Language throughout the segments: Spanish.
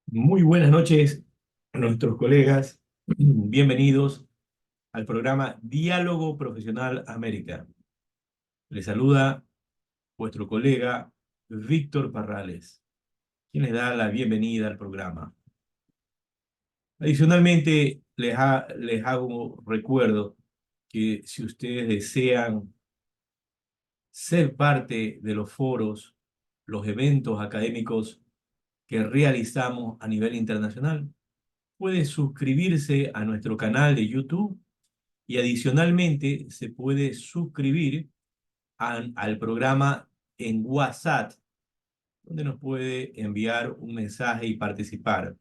Muy buenas noches a nuestros colegas. Bienvenidos al programa Diálogo Profesional América. Les saluda vuestro colega Víctor Parrales, quien les da la bienvenida al programa. Adicionalmente, les hago recuerdo que si ustedes desean ser parte de los foros, los eventos académicos que realizamos a nivel internacional, puede suscribirse a nuestro canal de YouTube y adicionalmente se puede suscribir al programa en WhatsApp, donde nos puede enviar un mensaje y participar.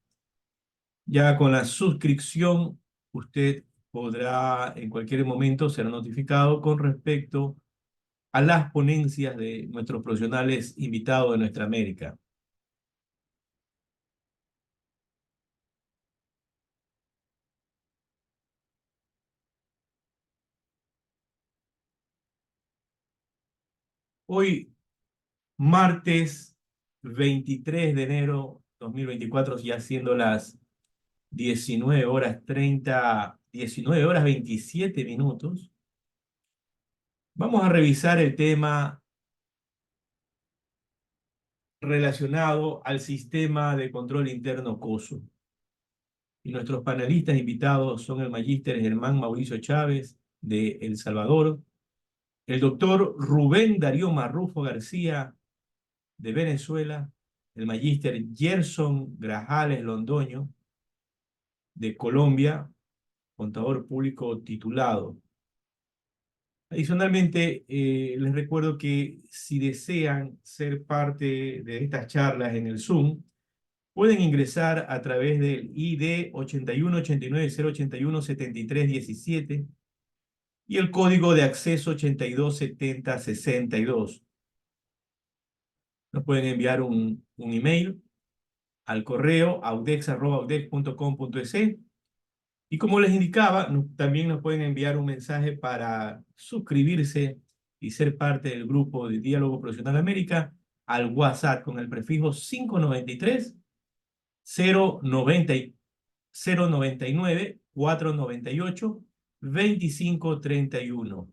Ya con la suscripción, usted podrá en cualquier momento ser notificado con respecto a las ponencias de nuestros profesionales invitados de nuestra América. Hoy, martes 23 de enero 2024, ya siendo las 19 horas 27 minutos, vamos a revisar el tema relacionado al sistema de control interno COSO. Y nuestros panelistas invitados son el magíster Germán Mauricio Chávez de El Salvador, el doctor Rubén Darío Marrufo García de Venezuela, el magíster Gerson Grajales Londoño de Colombia, contador público titulado. Adicionalmente, les recuerdo que si desean ser parte de estas charlas en el Zoom, pueden ingresar a través del ID 8189-081-7317 y el código de acceso 827062. Nos pueden enviar un email al correo audex@audex.com.es. Y como les indicaba, también nos pueden enviar un mensaje para suscribirse y ser parte del grupo de Diálogo Profesional América al WhatsApp con el prefijo 593 090 099 498 2531.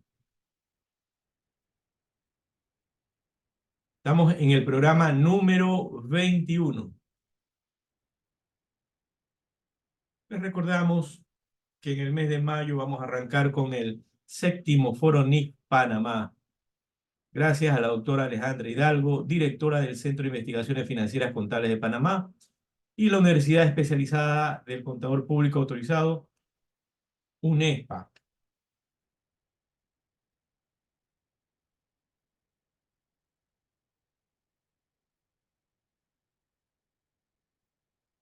Estamos en el programa número 21. Les recordamos que en el mes de mayo vamos a arrancar con el séptimo Foro NIC Panamá. Gracias a la doctora Alejandra Hidalgo, directora del Centro de Investigaciones Financieras Contables de Panamá y la Universidad Especializada del Contador Público Autorizado, UNESPA.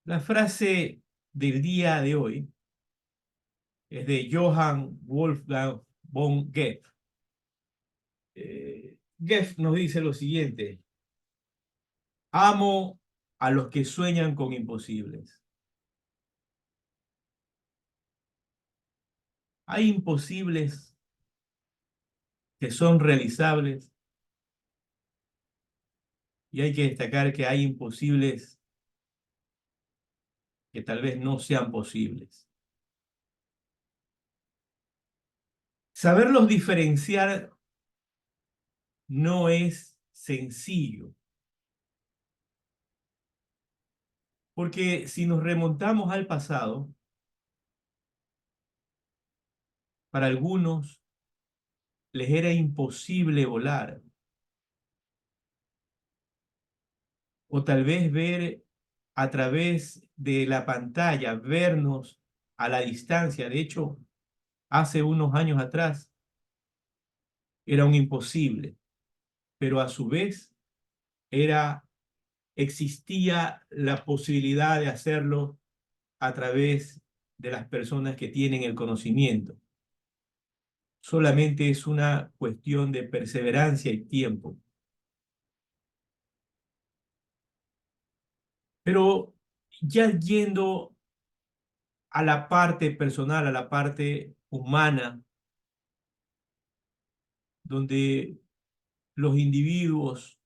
La frase del día de hoy es de Johann Wolfgang von Goethe. Goethe nos dice lo siguiente: amo a los que sueñan con imposibles. Hay imposibles que son realizables y hay que destacar que hay imposibles que tal vez no sean posibles. Saberlos diferenciar no es sencillo, porque si nos remontamos al pasado, para algunos les era imposible volar, o tal vez ver a través de la pantalla, vernos a la distancia. De hecho, hace unos años atrás era un imposible, pero a su vez era, existía la posibilidad de hacerlo a través de las personas que tienen el conocimiento. Solamente es una cuestión de perseverancia y tiempo. Pero ya yendo a la parte personal, a la parte humana, donde los individuos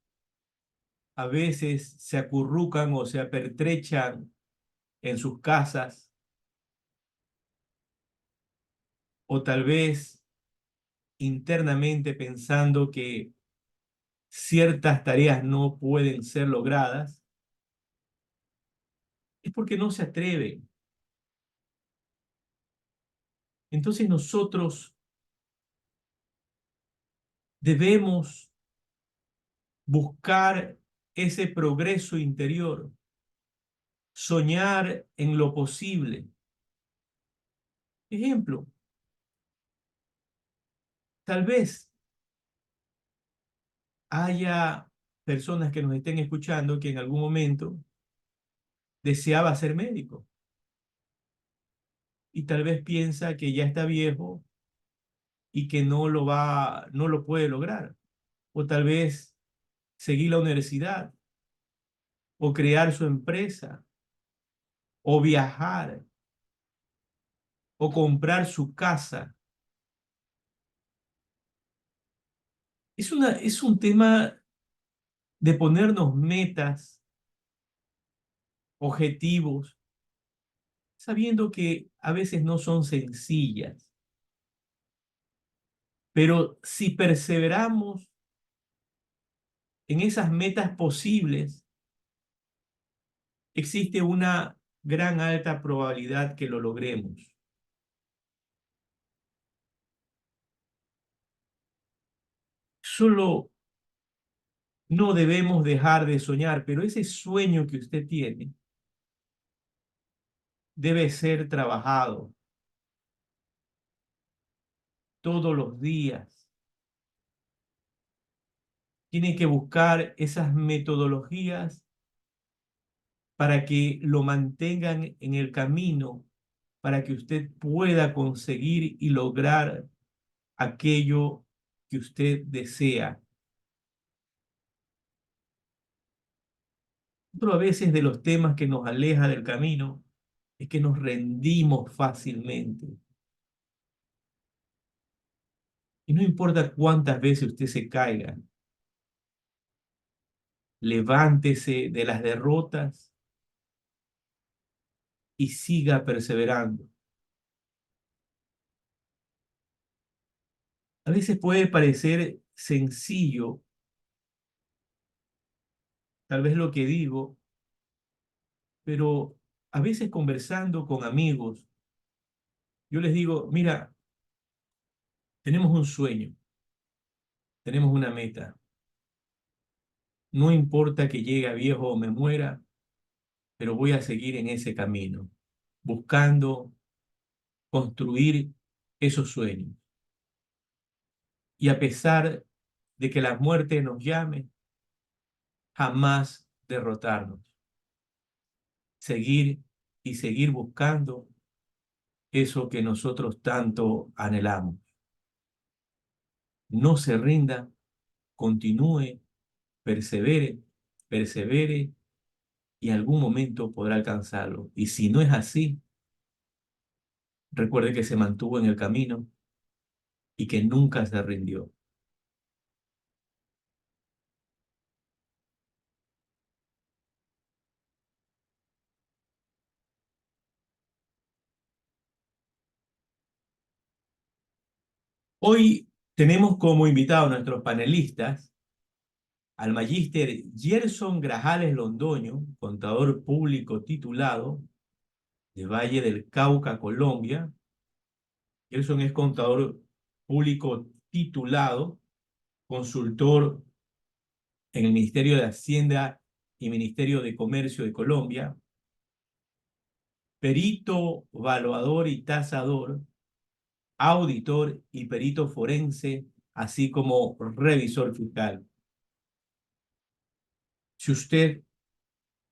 a veces se acurrucan o se apertrechan en sus casas, o tal vez internamente pensando que ciertas tareas no pueden ser logradas, es porque no se atreven. Entonces nosotros debemos buscar ese progreso interior, soñar en lo posible. Ejemplo, tal vez haya personas que nos estén escuchando que en algún momento deseaba ser médico y tal vez piensa que ya está viejo y que no lo puede lograr. O tal vez seguir la universidad o crear su empresa o viajar o comprar su casa. Es un tema de ponernos metas, objetivos, sabiendo que a veces no son sencillas, pero si perseveramos en esas metas posibles, existe una gran alta probabilidad que lo logremos. Solo no debemos dejar de soñar, pero ese sueño que usted tiene debe ser trabajado todos los días. Tiene que buscar esas metodologías para que lo mantengan en el camino, para que usted pueda conseguir y lograr aquello que usted desea. Otro a veces de los temas que nos aleja del camino es que nos rendimos fácilmente. Y no importa cuántas veces usted se caiga, levántese de las derrotas y siga perseverando. A veces puede parecer sencillo, tal vez lo que digo, pero a veces conversando con amigos, yo les digo, mira, tenemos un sueño, tenemos una meta. No importa que llegue a viejo o me muera, pero voy a seguir en ese camino, buscando construir esos sueños. Y a pesar de que la muerte nos llame, jamás derrotarnos. Seguir y seguir buscando eso que nosotros tanto anhelamos. No se rinda, continúe, persevere, persevere y algún momento podrá alcanzarlo. Y si no es así, recuerde que se mantuvo en el camino y que nunca se rindió. Hoy tenemos como invitado a nuestros panelistas al magíster Gerson Grajales Londoño, contador público titulado de Valle del Cauca, Colombia. Gerson es contador público titulado, consultor en el Ministerio de Hacienda y Ministerio de Comercio de Colombia, perito, evaluador y tasador, auditor y perito forense, así como revisor fiscal. Si usted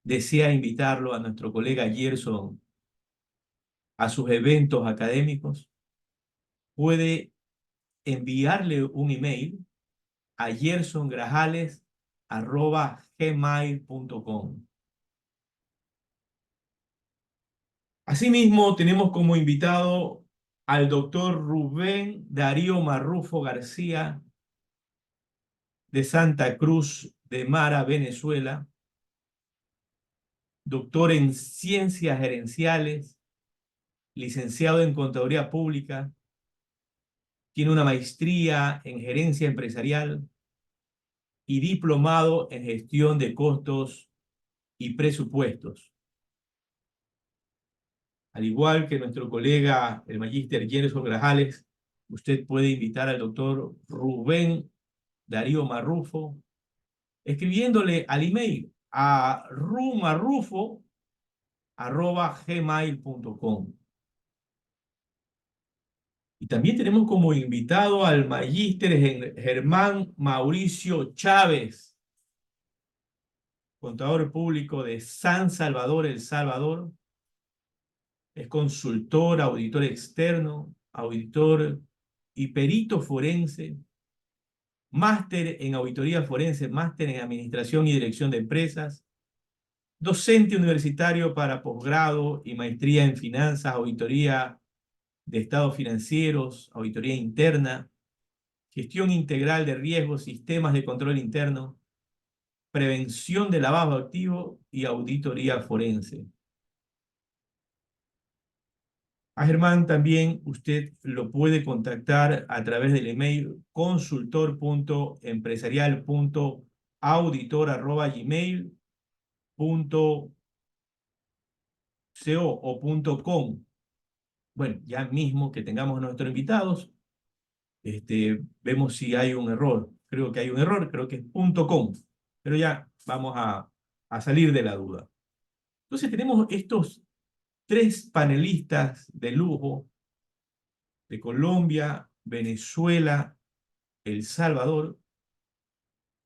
desea invitarlo a nuestro colega Gerson a sus eventos académicos, puede enviarle un email a gersongrajales@gmail.com. Asimismo, tenemos como invitado al doctor Rubén Darío Marrufo García de Santa Cruz de Mara, Venezuela. doctor en ciencias gerenciales, licenciado en contaduría pública, tiene una maestría en gerencia empresarial y diplomado en gestión de costos y presupuestos. Al igual que nuestro colega, el magíster Gerson Grajales, usted puede invitar al doctor Rubén Darío Marrufo, escribiéndole al email a rumarrufo@gmail.com. Y también tenemos como invitado al magíster Germán Mauricio Chávez, contador público de San Salvador, El Salvador. Es consultor, auditor externo, auditor y perito forense, máster en auditoría forense, máster en administración y dirección de empresas, docente universitario para posgrado y maestría en finanzas, auditoría de estados financieros, auditoría interna, gestión integral de riesgos, sistemas de control interno, prevención de lavado activo y auditoría forense. A Germán también usted lo puede contactar a través del email consultor.empresarial.auditor@gmail.co o .com. Bueno, ya mismo que tengamos nuestros invitados, vemos si hay un error. Creo que hay un error, creo que es .com, pero ya vamos a salir de la duda. Entonces tenemos estos tres panelistas de lujo de Colombia, Venezuela, El Salvador,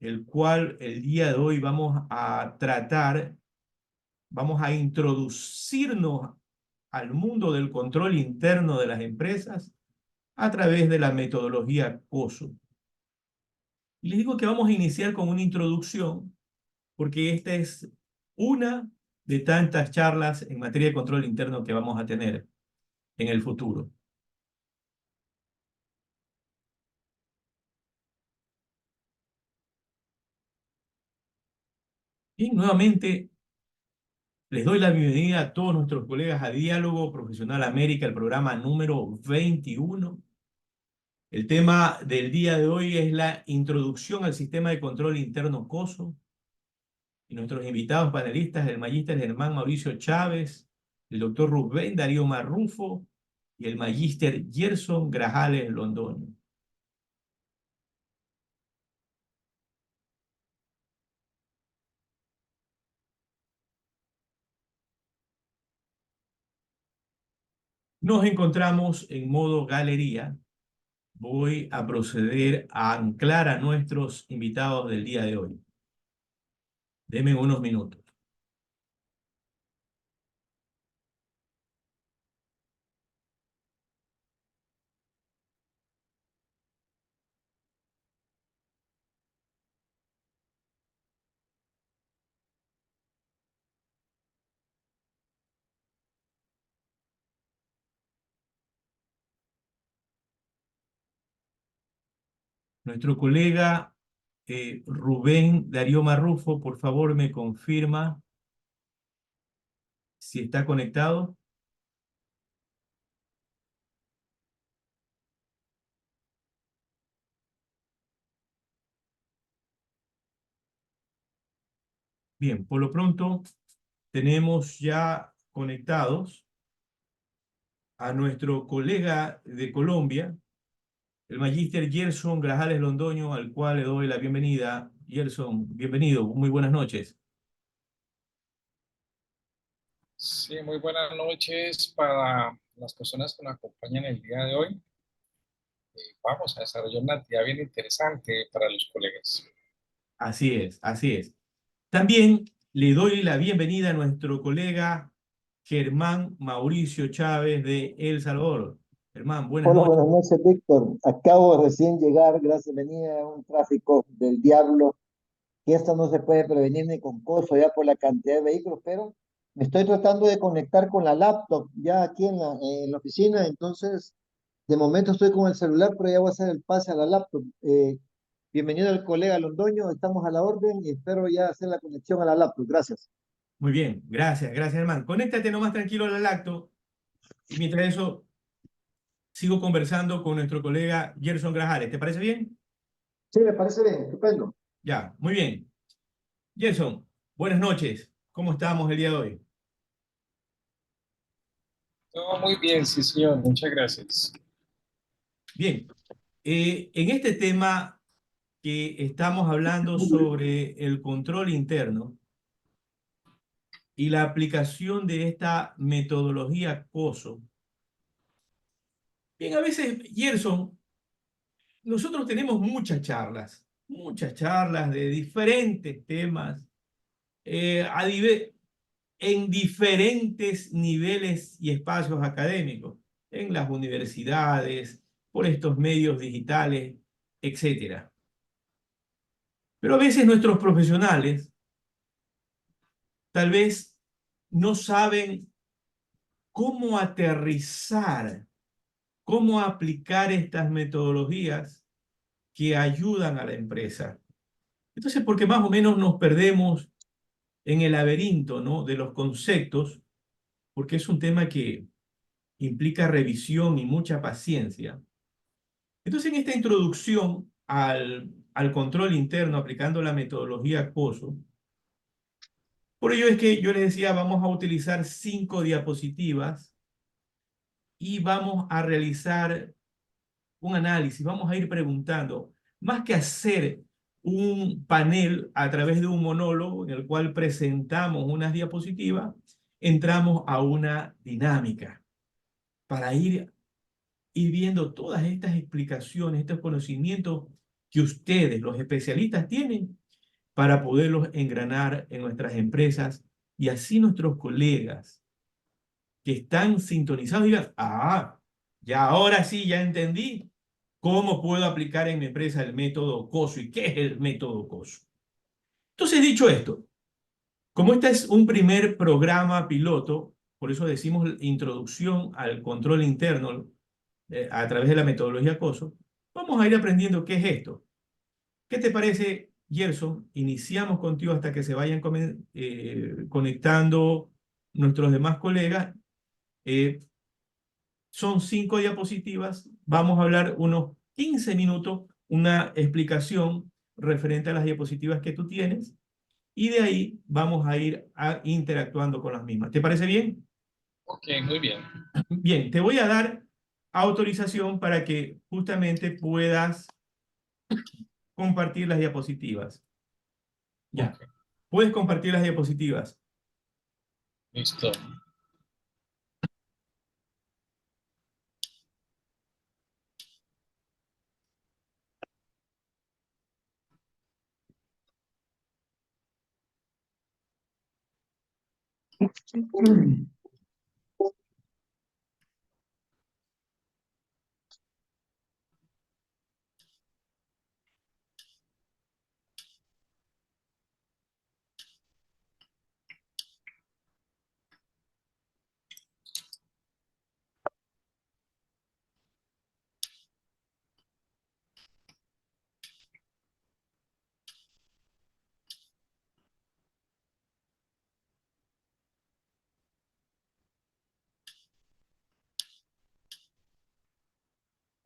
el cual el día de hoy vamos a tratar, vamos a introducirnos al mundo del control interno de las empresas a través de la metodología COSO. Y les digo que vamos a iniciar con una introducción porque esta es una de tantas charlas en materia de control interno que vamos a tener en el futuro. Y nuevamente les doy la bienvenida a todos nuestros colegas a Diálogo Profesional América, el programa número 21. El tema del día de hoy es la introducción al sistema de control interno COSO. Y nuestros invitados panelistas, el magíster Germán Mauricio Chávez, el doctor Rubén Darío Marrufo y el magíster Gerson Grajales Londoño. Nos encontramos en modo galería. Voy a proceder a anclar a nuestros invitados del día de hoy. Denme unos minutos. Nuestro colega Rubén Darío Marrufo, por favor, me confirma si está conectado. Bien, por lo pronto tenemos ya conectados a nuestro colega de Colombia, el magíster Gerson Grajales Londoño, al cual le doy la bienvenida. Gerson, bienvenido, muy buenas noches. Sí, muy buenas noches para las personas que nos acompañan el día de hoy. Vamos a desarrollar una actividad bien interesante para los colegas. Así es, así es. También le doy la bienvenida a nuestro colega Germán Mauricio Chávez de El Salvador. Germán, buenas Hola, noches. buenas noches, Víctor. Acabo de recién llegar, gracias, venía un tráfico del diablo, y esto no se puede prevenir ni con costo ya por la cantidad de vehículos, pero me estoy tratando de conectar con la laptop ya aquí en la oficina, entonces de momento estoy con el celular, pero ya voy a hacer el pase a la laptop. Bienvenido al colega Londoño, estamos a la orden y espero ya hacer la conexión a la laptop. Gracias. Muy bien, gracias, Germán. Conéctate nomás tranquilo al lacto y mientras eso sigo conversando con nuestro colega Gerson Grajales. ¿Te parece bien? Sí, me parece bien, estupendo. Ya, muy bien. Gerson, buenas noches. ¿Cómo estamos el día de hoy? Todo muy bien, sí, señor. Muchas gracias. Bien, en este tema que estamos hablando sobre el control interno y la aplicación de esta metodología COSO. Bien, a veces, Gerson, nosotros tenemos muchas charlas de diferentes temas en diferentes niveles y espacios académicos, en las universidades, por estos medios digitales, etcétera. Pero a veces nuestros profesionales tal vez no saben cómo aterrizar, cómo aplicar estas metodologías que ayudan a la empresa. Entonces, porque más o menos nos perdemos en el laberinto, ¿no?, de los conceptos, porque es un tema que implica revisión y mucha paciencia. Entonces, en esta introducción al control interno aplicando la metodología COSO, por ello es que yo les decía, vamos a utilizar 5 diapositivas y vamos a realizar un análisis, vamos a ir preguntando, más que hacer un panel a través de un monólogo en el cual presentamos unas diapositivas, entramos a una dinámica para ir viendo todas estas explicaciones, estos conocimientos que ustedes, los especialistas, tienen para poderlos engranar en nuestras empresas y así nuestros colegas que están sintonizados digan, ya ahora sí, ya entendí cómo puedo aplicar en mi empresa el método COSO y qué es el método COSO. Entonces, dicho esto, como este es un primer programa piloto, por eso decimos introducción al control interno a través de la metodología COSO, vamos a ir aprendiendo qué es esto. ¿Qué te parece, Gerson? Iniciamos contigo hasta que se vayan conectando nuestros demás colegas. Son 5 diapositivas. Vamos a hablar unos 15 minutos, una explicación referente a las diapositivas que tú tienes. Y de ahí vamos a ir interactuando con las mismas. ¿Te parece bien? Ok, muy bien. Bien, te voy a dar autorización para que justamente puedas compartir las diapositivas. Ya, Ok, puedes compartir las diapositivas. listo.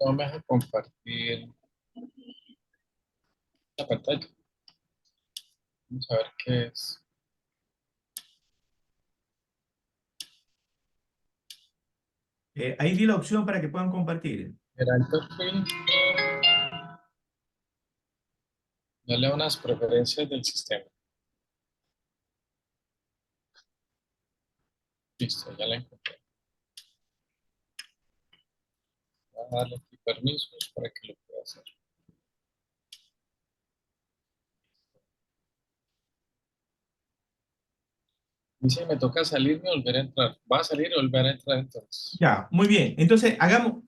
Vamos a compartir la pantalla. Vamos a ver qué es. Ahí di la opción para que puedan compartir. Era el perfil. Darle a unas preferencias del sistema. Listo, ya la encontré. Voy a darle aquí permisos para que lo pueda hacer. Dice, me toca salirme y volver a entrar. Va a salir y volver a entrar entonces. Ya, muy bien. Entonces, hagamos...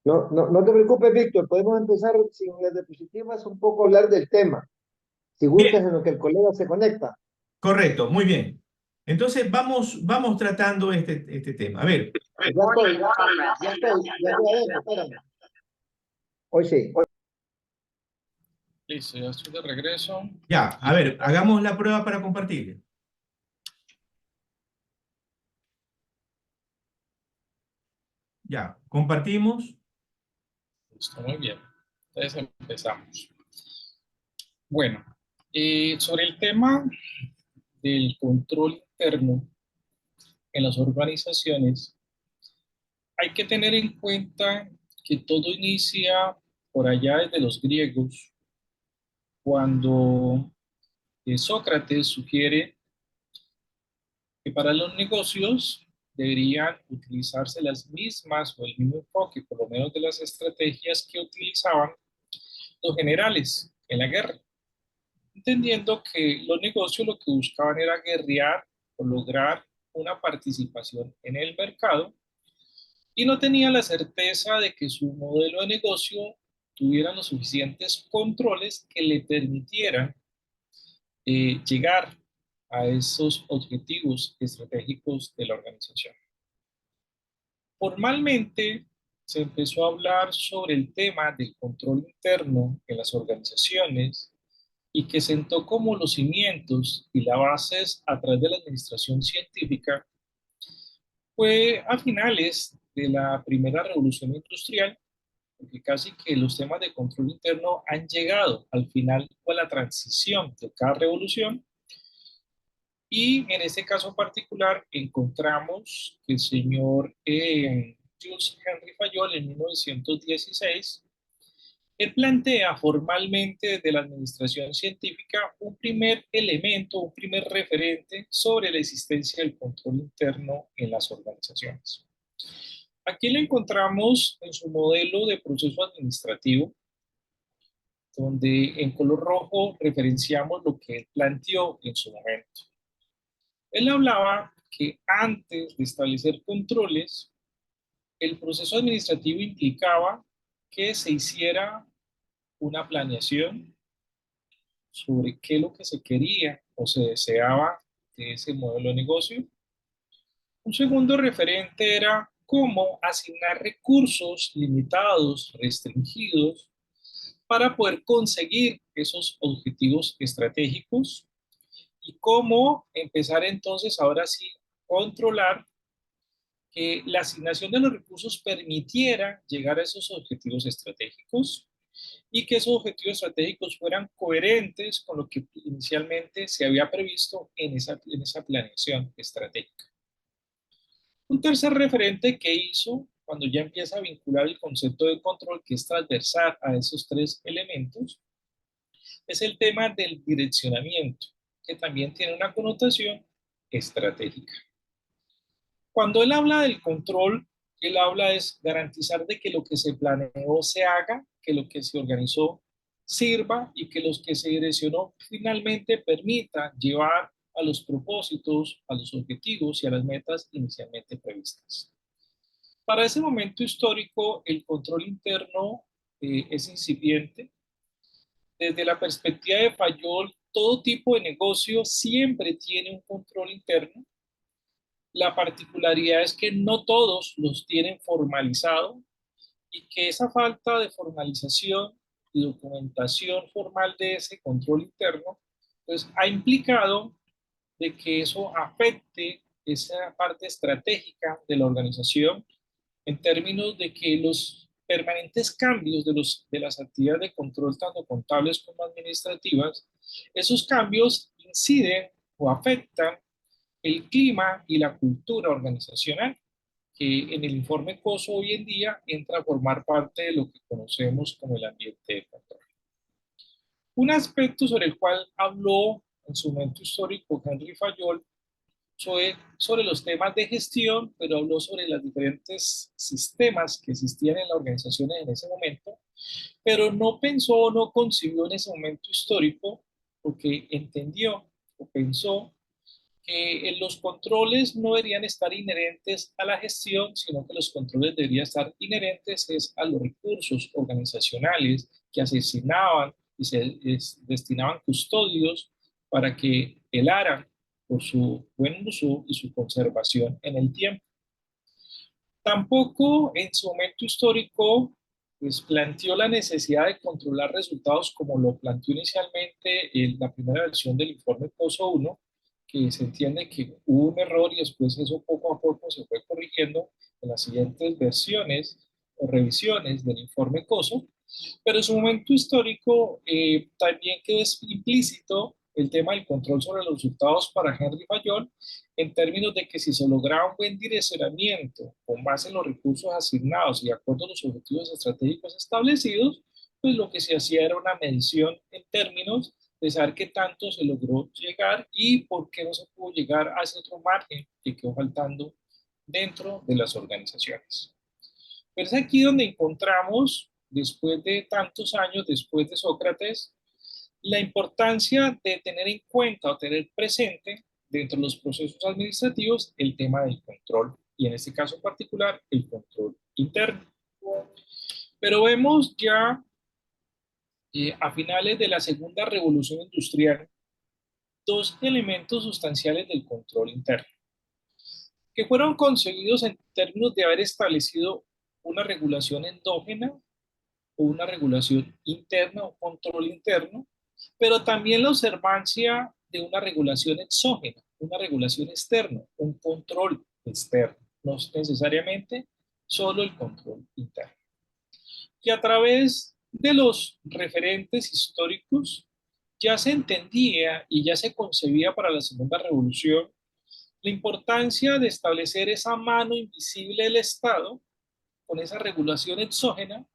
No te preocupes, Víctor, podemos empezar sin las diapositivas un poco a hablar del tema, si Bien, gustas en lo que el colega se conecta. correcto, muy bien. Entonces, vamos tratando este tema. A ver, Ya estoy adentro, espérame. Hoy sí. Listo, ya estoy de regreso. ya, a ver, hagamos la prueba para compartir. Ya, compartimos. Está muy bien. Entonces empezamos. Bueno, sobre el tema del control interno en las organizaciones, hay que tener en cuenta que todo inicia por allá desde los griegos, cuando Sócrates sugiere que para los negocios deberían utilizarse las mismas o el mismo enfoque, por lo menos de las estrategias que utilizaban los generales en la guerra, entendiendo que los negocios lo que buscaban era guerrear o lograr una participación en el mercado y no tenía la certeza de que su modelo de negocio tuviera los suficientes controles que le permitieran llegar a esos objetivos estratégicos de la organización. Formalmente se empezó a hablar sobre el tema del control interno en las organizaciones y que sentó como los cimientos y las bases a través de la administración científica fue a finales de la primera revolución industrial, porque casi que los temas de control interno han llegado al final o a la transición de cada revolución. Y en este caso particular encontramos que el señor Jules Henry Fayol en 1916, él plantea formalmente desde la administración científica un primer elemento, un primer referente sobre la existencia del control interno en las organizaciones. Aquí lo encontramos en su modelo de proceso administrativo, donde en color rojo referenciamos lo que él planteó en su momento. Él hablaba que antes de establecer controles, el proceso administrativo implicaba que se hiciera una planeación sobre qué es lo que se quería o se deseaba de ese modelo de negocio. Un segundo referente era cómo asignar recursos limitados, restringidos, para poder conseguir esos objetivos estratégicos y cómo empezar entonces ahora sí controlar que la asignación de los recursos permitiera llegar a esos objetivos estratégicos y que esos objetivos estratégicos fueran coherentes con lo que inicialmente se había previsto en esa planeación estratégica. Un tercer referente que hizo cuando ya empieza a vincular el concepto de control, que es transversal a esos tres elementos, es el tema del direccionamiento, que también tiene una connotación estratégica. Cuando él habla del control, él habla es garantizar de que lo que se planeó se haga, que lo que se organizó sirva y que los que se direccionó finalmente permita llevar a los propósitos, a los objetivos y a las metas inicialmente previstas. Para ese momento histórico, el control interno es incipiente. Desde la perspectiva de Fayol, todo tipo de negocio siempre tiene un control interno. La particularidad es que no todos los tienen formalizado y que esa falta de formalización y documentación formal de ese control interno, pues ha implicado de que eso afecte esa parte estratégica de la organización en términos de que los permanentes cambios de las actividades de control, tanto contables como administrativas, esos cambios inciden o afectan el clima y la cultura organizacional, que en el informe COSO hoy en día entra a formar parte de lo que conocemos como el ambiente de control. Un aspecto sobre el cual habló en su momento histórico Henry Fayol sobre los temas de gestión, pero habló sobre los diferentes sistemas que existían en las organizaciones en ese momento, pero no pensó, no concibió en ese momento histórico, porque entendió o pensó que los controles no deberían estar inherentes a la gestión, sino que los controles deberían estar inherentes a los recursos organizacionales que asignaban y se destinaban custodios para que velaran por su buen uso y su conservación en el tiempo. Tampoco en su momento histórico pues, planteó la necesidad de controlar resultados como lo planteó inicialmente en la primera versión del informe COSO 1, que se entiende que hubo un error y después eso poco a poco se fue corrigiendo, en las siguientes versiones o revisiones del informe COSO, pero en su momento histórico también quedó implícito el tema del control sobre los resultados para Henry Fayol, en términos de que si se lograba un buen direccionamiento con base en los recursos asignados y de acuerdo a los objetivos estratégicos establecidos, pues lo que se hacía era una medición en términos de saber qué tanto se logró llegar y por qué no se pudo llegar a ese otro margen que quedó faltando dentro de las organizaciones. Pero es aquí donde encontramos, después de tantos años, después de Sócrates, la importancia de tener en cuenta o tener presente dentro de los procesos administrativos el tema del control y en este caso en particular el control interno. Pero vemos ya a finales de la segunda revolución industrial dos elementos sustanciales del control interno que fueron concebidos en términos de haber establecido una regulación endógena o una regulación interna o control interno, pero también la observancia de una regulación exógena, una regulación externa, un control externo, no necesariamente solo el control interno. Que a través de los referentes históricos ya se entendía y ya se concebía para la segunda revolución la importancia de establecer esa mano invisible del Estado con esa regulación exógena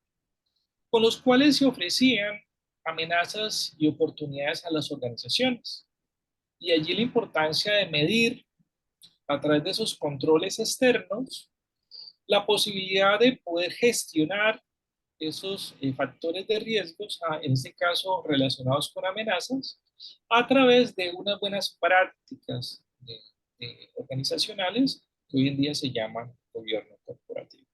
con los cuales se ofrecían amenazas y oportunidades a las organizaciones. Y allí la importancia de medir a través de esos controles externos la posibilidad de poder gestionar esos factores de riesgos, en este caso relacionados con amenazas, a través de unas buenas prácticas organizacionales que hoy en día se llaman gobierno corporativo.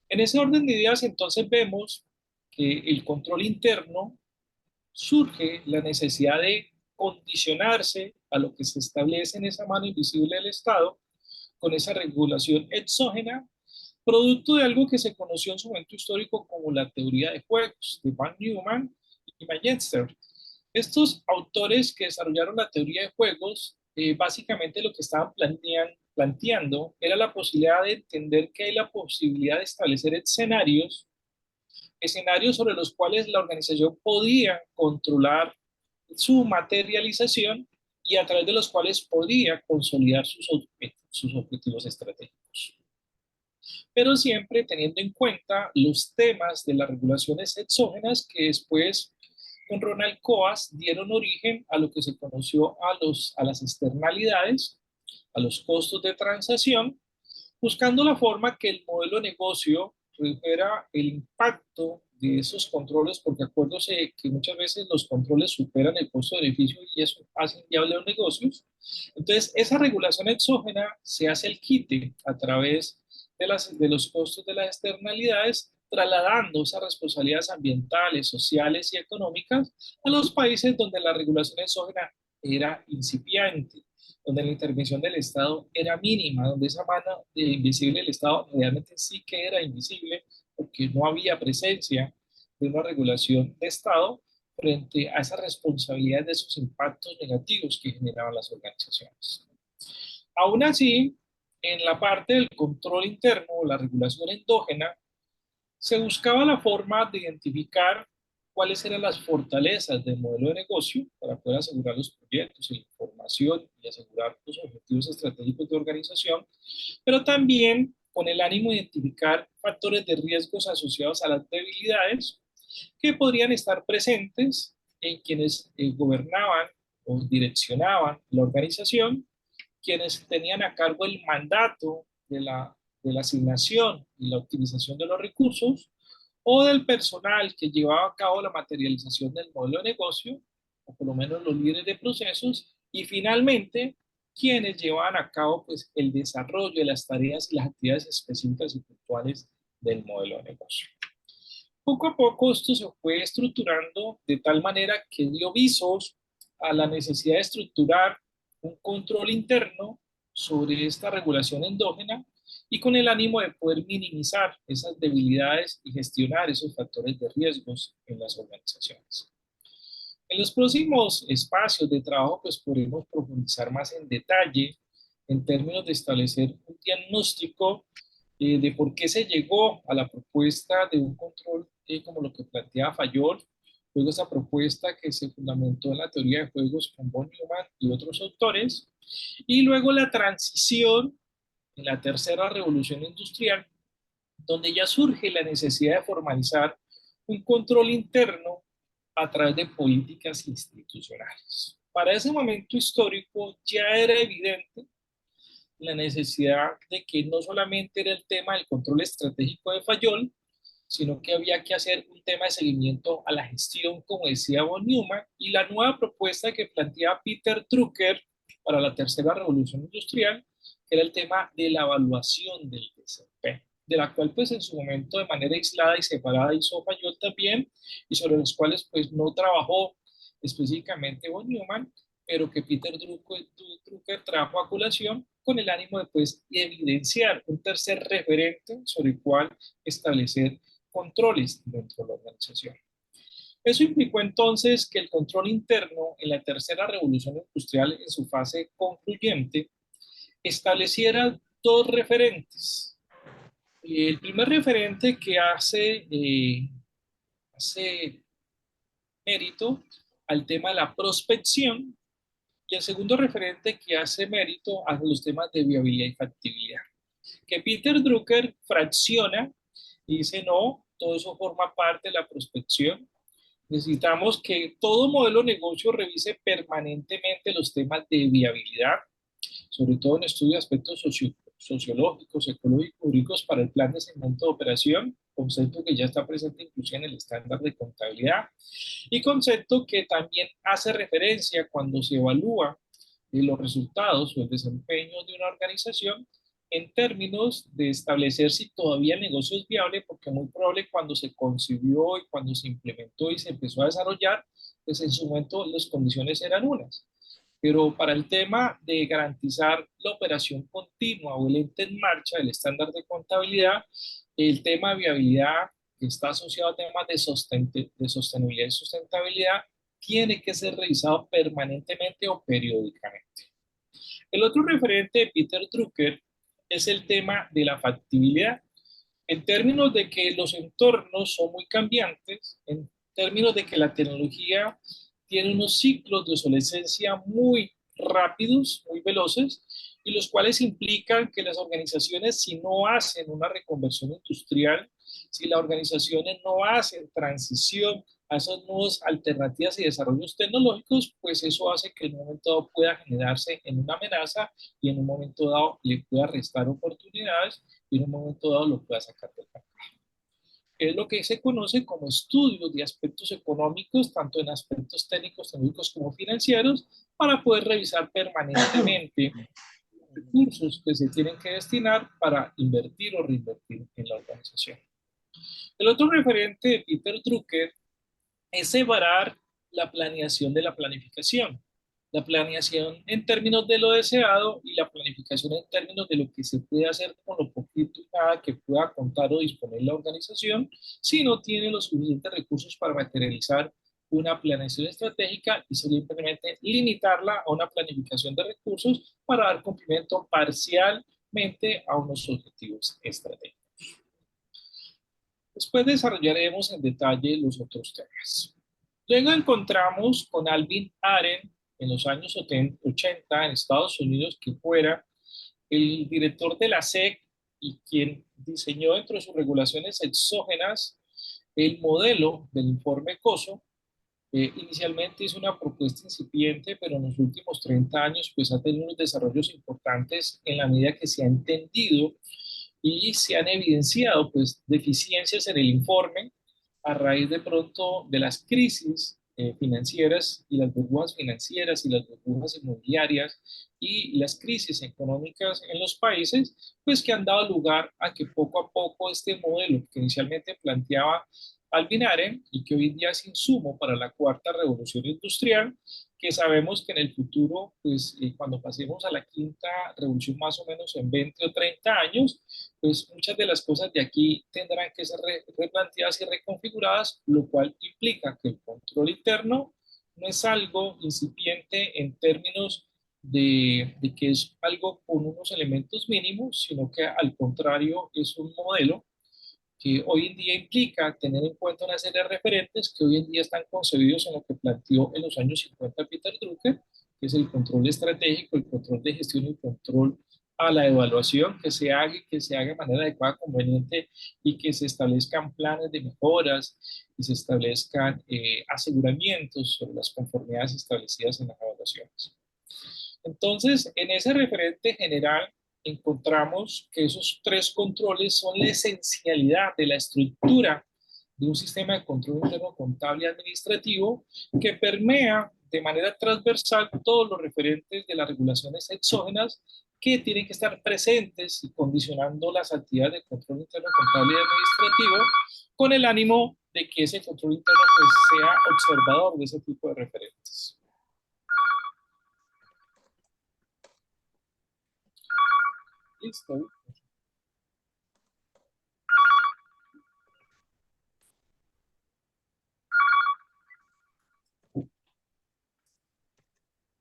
En ese orden de ideas, entonces vemos que el control interno surge la necesidad de condicionarse a lo que se establece en esa mano invisible del Estado con esa regulación exógena, producto de algo que se conoció en su momento histórico como la teoría de juegos de Van Neumann y Magester. Estos autores que desarrollaron la teoría de juegos, básicamente lo que estaban planteando era la posibilidad de entender que hay la posibilidad de establecer escenarios sobre los cuales la organización podía controlar su materialización y a través de los cuales podía consolidar sus objetivos estratégicos. Pero siempre teniendo en cuenta los temas de las regulaciones exógenas que después con Ronald Coase dieron origen a lo que se conoció a las externalidades, a los costos de transacción, buscando la forma que el modelo de negocio redujera el impacto de esos controles, porque acuérdose que muchas veces los controles superan el costo de beneficio y eso hace viable los negocios. Entonces, esa regulación exógena se hace el quite a través de los costos de las externalidades, trasladando esas responsabilidades ambientales, sociales y económicas a los países donde la regulación exógena era incipiente, donde la intervención del Estado era mínima, donde esa mano invisible del Estado realmente sí que era invisible, porque no había presencia de una regulación de Estado frente a esas responsabilidades de esos impactos negativos que generaban las organizaciones. Aún así, en la parte del control interno, la regulación endógena, se buscaba la forma de identificar cuáles eran las fortalezas del modelo de negocio para poder asegurar los proyectos, la información y asegurar los objetivos estratégicos de organización, pero también con el ánimo de identificar factores de riesgos asociados a las debilidades que podrían estar presentes en quienes gobernaban o direccionaban la organización, quienes tenían a cargo el mandato de la asignación y la optimización de los recursos, o del personal que llevaba a cabo la materialización del modelo de negocio, o por lo menos los líderes de procesos, y finalmente quienes llevaban a cabo pues, el desarrollo de las tareas y las actividades específicas y puntuales del modelo de negocio. Poco a poco esto se fue estructurando de tal manera que dio visos a la necesidad de estructurar un control interno sobre esta regulación endógena y con el ánimo de poder minimizar esas debilidades y gestionar esos factores de riesgos en las organizaciones. En los próximos espacios de trabajo, pues podremos profundizar más en detalle en términos de establecer un diagnóstico de por qué se llegó a la propuesta de un control como lo que planteaba Fayol, luego esa propuesta que se fundamentó en la teoría de juegos con von Neumann y otros autores, y luego la transición en la tercera revolución industrial, donde ya surge la necesidad de formalizar un control interno a través de políticas institucionales. Para ese momento histórico ya era evidente la necesidad de que no solamente era el tema del control estratégico de Fayol, sino que había que hacer un tema de seguimiento a la gestión, como decía von Neumann, y la nueva propuesta que planteaba Peter Drucker para la tercera revolución industrial, que era el tema de la evaluación del desempeño, de la cual pues en su momento de manera aislada y separada hizo Fayol también, y sobre los cuales pues no trabajó específicamente von Neumann, pero que Peter Drucker trajo a colación con el ánimo de pues, evidenciar un tercer referente sobre el cual establecer controles dentro de la organización. Eso implicó entonces que el control interno en la tercera revolución industrial en su fase concluyente estableciera dos referentes. El primer referente que hace mérito al tema de la prospección y el segundo referente que hace mérito a los temas de viabilidad y factibilidad. Que Peter Drucker fracciona y dice, no, todo eso forma parte de la prospección. Necesitamos que todo modelo de negocio revise permanentemente los temas de viabilidad, sobre todo en estudio de aspectos sociológicos, ecológicos, jurídicos para el plan de segmento de operación, concepto que ya está presente incluso en el estándar de contabilidad, y concepto que también hace referencia cuando se evalúa los resultados o el desempeño de una organización en términos de establecer si todavía el negocio es viable, porque muy probable cuando se concibió y cuando se implementó y se empezó a desarrollar, pues en su momento las condiciones eran unas. Pero para el tema de garantizar la operación continua o el ente en marcha del estándar de contabilidad, el tema de viabilidad que está asociado a temas de sostenibilidad y sustentabilidad tiene que ser revisado permanentemente o periódicamente. El otro referente de Peter Drucker es el tema de la factibilidad, en términos de que los entornos son muy cambiantes, en términos de que la tecnología tiene unos ciclos de obsolescencia muy rápidos, muy veloces, y los cuales implican que las organizaciones, si no hacen una reconversión industrial, si las organizaciones no hacen transición a esas nuevas alternativas y desarrollos tecnológicos, pues eso hace que en un momento dado pueda generarse en una amenaza y en un momento dado le pueda restar oportunidades y en un momento dado lo pueda sacar del mercado. Es lo que se conoce como estudios de aspectos económicos, tanto en aspectos técnicos, tecnológicos como financieros, para poder revisar permanentemente recursos que se tienen que destinar para invertir o reinvertir en la organización. El otro referente de Peter Drucker es separar la planeación de la planificación. La planeación en términos de lo deseado y la planificación en términos de lo que se puede hacer con lo poquito y nada que pueda contar o disponer la organización si no tiene los suficientes recursos para materializar una planeación estratégica y simplemente limitarla a una planificación de recursos para dar cumplimiento parcialmente a unos objetivos estratégicos. Después desarrollaremos en detalle los otros temas. Luego encontramos con Alvin Aren en los años 80 en Estados Unidos, que fuera el director de la SEC y quien diseñó dentro de sus regulaciones exógenas el modelo del informe COSO. Inicialmente hizo una propuesta incipiente, pero en los últimos 30 años pues ha tenido unos desarrollos importantes en la medida que se ha entendido y se han evidenciado pues deficiencias en el informe a raíz de pronto de las crisis financieras y las burbujas financieras y las burbujas inmobiliarias y las crisis económicas en los países, pues que han dado lugar a que poco a poco este modelo que inicialmente planteaba Alvin Aren y que hoy en día es insumo para la cuarta revolución industrial, que sabemos que en el futuro, pues cuando pasemos a la quinta revolución más o menos en 20 o 30 años, pues muchas de las cosas de aquí tendrán que ser replanteadas y reconfiguradas, lo cual implica que el control interno no es algo incipiente en términos de que es algo con unos elementos mínimos, sino que al contrario es un modelo que hoy en día implica tener en cuenta una serie de referentes que hoy en día están concebidos en lo que planteó en los años 50 Peter Drucker, que es el control estratégico, el control de gestión y el control a la evaluación, que se haga de manera adecuada, conveniente y que se establezcan planes de mejoras y se establezcan aseguramientos sobre las conformidades establecidas en las evaluaciones. Entonces, en ese referente general, encontramos que esos tres controles son la esencialidad de la estructura de un sistema de control interno contable y administrativo que permea de manera transversal todos los referentes de las regulaciones exógenas que tienen que estar presentes y condicionando las actividades de control interno contable y administrativo con el ánimo de que ese control interno pues, sea observador de ese tipo de referentes. Listo.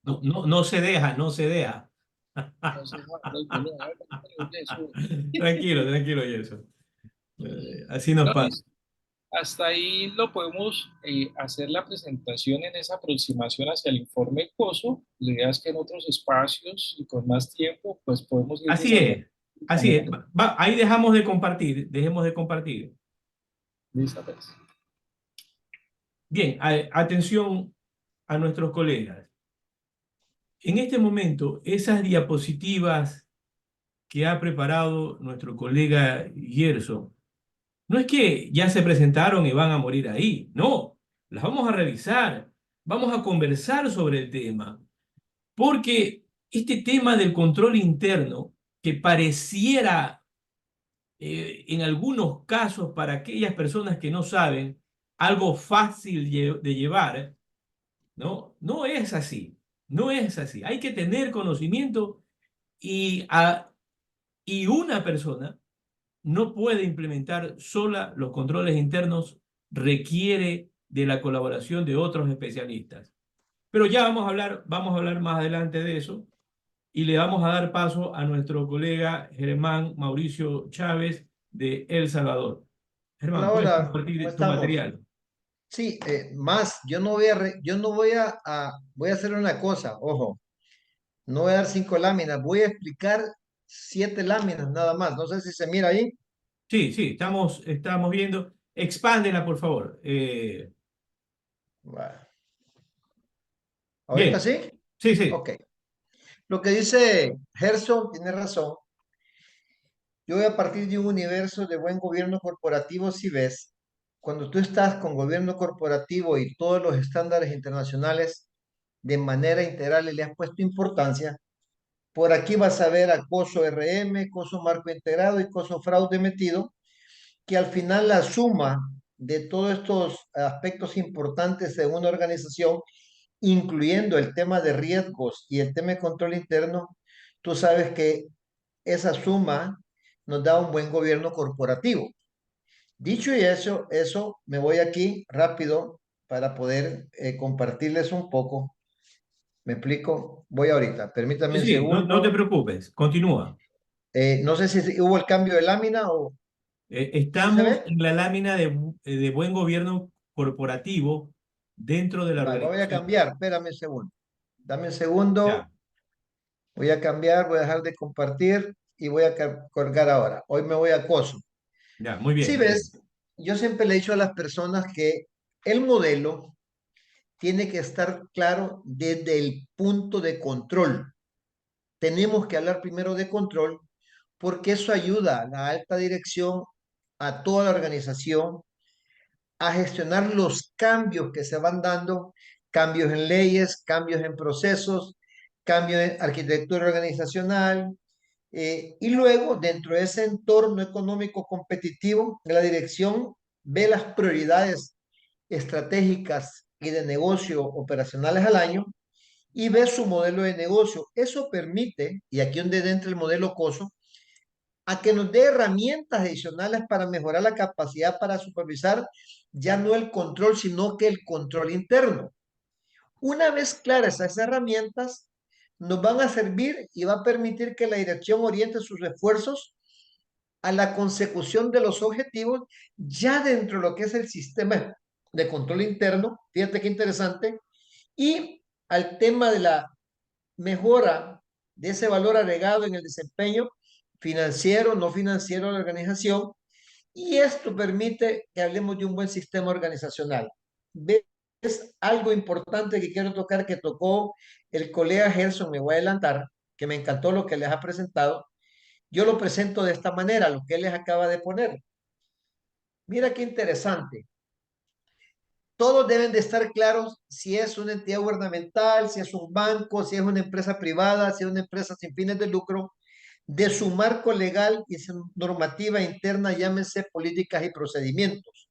No, no, no se deja, no se deja. No sé, eso. Tranquilo, tranquilo, Gerson. Así nos No, pasa. hasta ahí lo podemos hacer la presentación en esa aproximación hacia el informe COSO. La idea es que en otros espacios y con más tiempo, pues podemos ir Así desarrollando es, de así es. manera Ahí dejamos de compartir, dejemos de compartir. lista, pues. Bien, atención a nuestros colegas. En este momento, esas diapositivas que ha preparado nuestro colega Gerson, no es que ya se presentaron y van a morir ahí, no, las vamos a revisar, vamos a conversar sobre el tema, porque este tema del control interno, que pareciera en algunos casos para aquellas personas que no saben, algo fácil de llevar, ¿no? No es así, no es así. Hay que tener conocimiento y, y una persona no puede implementar sola los controles internos, requiere de la colaboración de otros especialistas. Pero ya vamos a hablar más adelante de eso y le vamos a dar paso a nuestro colega Germán Mauricio Chávez de El Salvador. Germán, Hola, puedes hola, ¿cómo compartir tu estamos? material. Sí, más, yo no voy voy a hacer una cosa, ojo, no voy a dar 5 láminas, voy a explicar 7 láminas nada más, no sé si se mira ahí. Sí, sí, estamos viendo. Expándela, por favor. Bueno, ¿ahorita Bien, sí? sí, sí. Ok. Lo que dice Gerson tiene razón. Yo voy a partir de un universo de buen gobierno corporativo, si ves, cuando tú estás con gobierno corporativo y todos los estándares internacionales de manera integral y le has puesto importancia. Por aquí vas a ver acoso RM, acoso marco integrado y acoso fraude metido, que al final la suma de todos estos aspectos importantes de una organización, incluyendo el tema de riesgos y el tema de control interno, tú sabes que esa suma nos da un buen gobierno corporativo. Dicho y eso me voy aquí rápido para poder compartirles un poco. ¿Me explico? Voy ahorita, Sí, permítame un sí, no, no te segundo. preocupes. Continúa. No sé si hubo el cambio de lámina o si se Estamos ve. en la lámina de buen gobierno corporativo dentro de la Vale, voy a organización. cambiar. Espérame un segundo. Dame un segundo. Ya, Voy a cambiar, voy a dejar de compartir y voy a colgar ahora. Hoy me voy a acoso. ya, muy Si bien, muy bien. ves, yo siempre le he dicho a las personas que el modelo tiene que estar claro desde el punto de control. Tenemos que hablar primero de control porque eso ayuda a la alta dirección, a toda la organización, a gestionar los cambios que se van dando, cambios en leyes, cambios en procesos, cambios en arquitectura organizacional, y luego dentro de ese entorno económico competitivo, la dirección ve las prioridades estratégicas y de negocio operacionales al año y ve su modelo de negocio. Eso permite, y aquí donde entra el modelo COSO, a que nos dé herramientas adicionales para mejorar la capacidad para supervisar ya no el control, sino que el control interno. Una vez claras esas herramientas, nos van a servir y va a permitir que la dirección oriente sus esfuerzos a la consecución de los objetivos ya dentro de lo que es el sistema de control interno. Fíjate qué interesante. Y al tema de la mejora de ese valor agregado en el desempeño financiero, no financiero de la organización. Y esto permite que hablemos de un buen sistema organizacional. Es algo importante que quiero tocar, que tocó el colega Gerson, me voy a adelantar, que me encantó lo que les ha presentado. Yo lo presento de esta manera, lo que él les acaba de poner. Mira qué interesante. Todos deben de estar claros si es una entidad gubernamental, si es un banco, si es una empresa privada, si es una empresa sin fines de lucro, de su marco legal y su normativa interna, llámese políticas y procedimientos.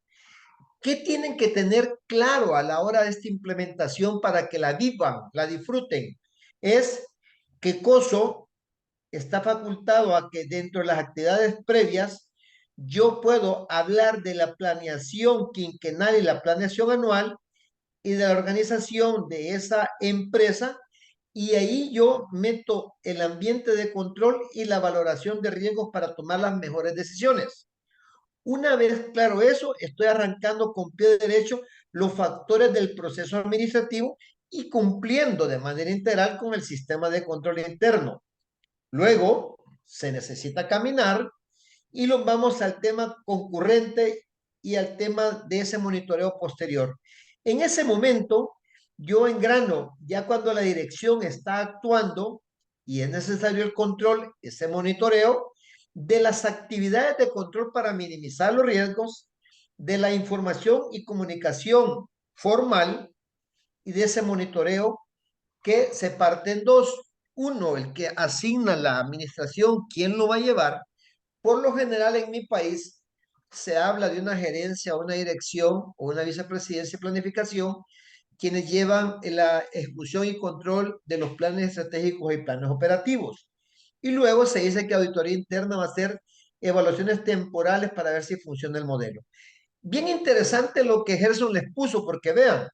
¿Qué tienen que tener claro a la hora de esta implementación para que la vivan, la disfruten? Es que COSO está facultado a que dentro de las actividades previas yo puedo hablar de la planeación quinquenal y la planeación anual y de la organización de esa empresa, y ahí yo meto el ambiente de control y la valoración de riesgos para tomar las mejores decisiones. Una vez claro eso, estoy arrancando con pie derecho los factores del proceso administrativo y cumpliendo de manera integral con el sistema de control interno. Luego, se necesita caminar y nos vamos al tema concurrente y al tema de ese monitoreo posterior. En ese momento, yo engrano, ya cuando la dirección está actuando y es necesario el control, ese monitoreo de las actividades de control para minimizar los riesgos, de la información y comunicación formal y de ese monitoreo que se parte en dos. Uno, el que asigna la administración, quién lo va a llevar. Por lo general en mi país se habla de una gerencia, una dirección o una vicepresidencia de planificación, quienes llevan la ejecución y control de los planes estratégicos y planes operativos. Y luego se dice que auditoría interna va a hacer evaluaciones temporales para ver si funciona el modelo. Bien interesante lo que Gerson les puso, porque vean,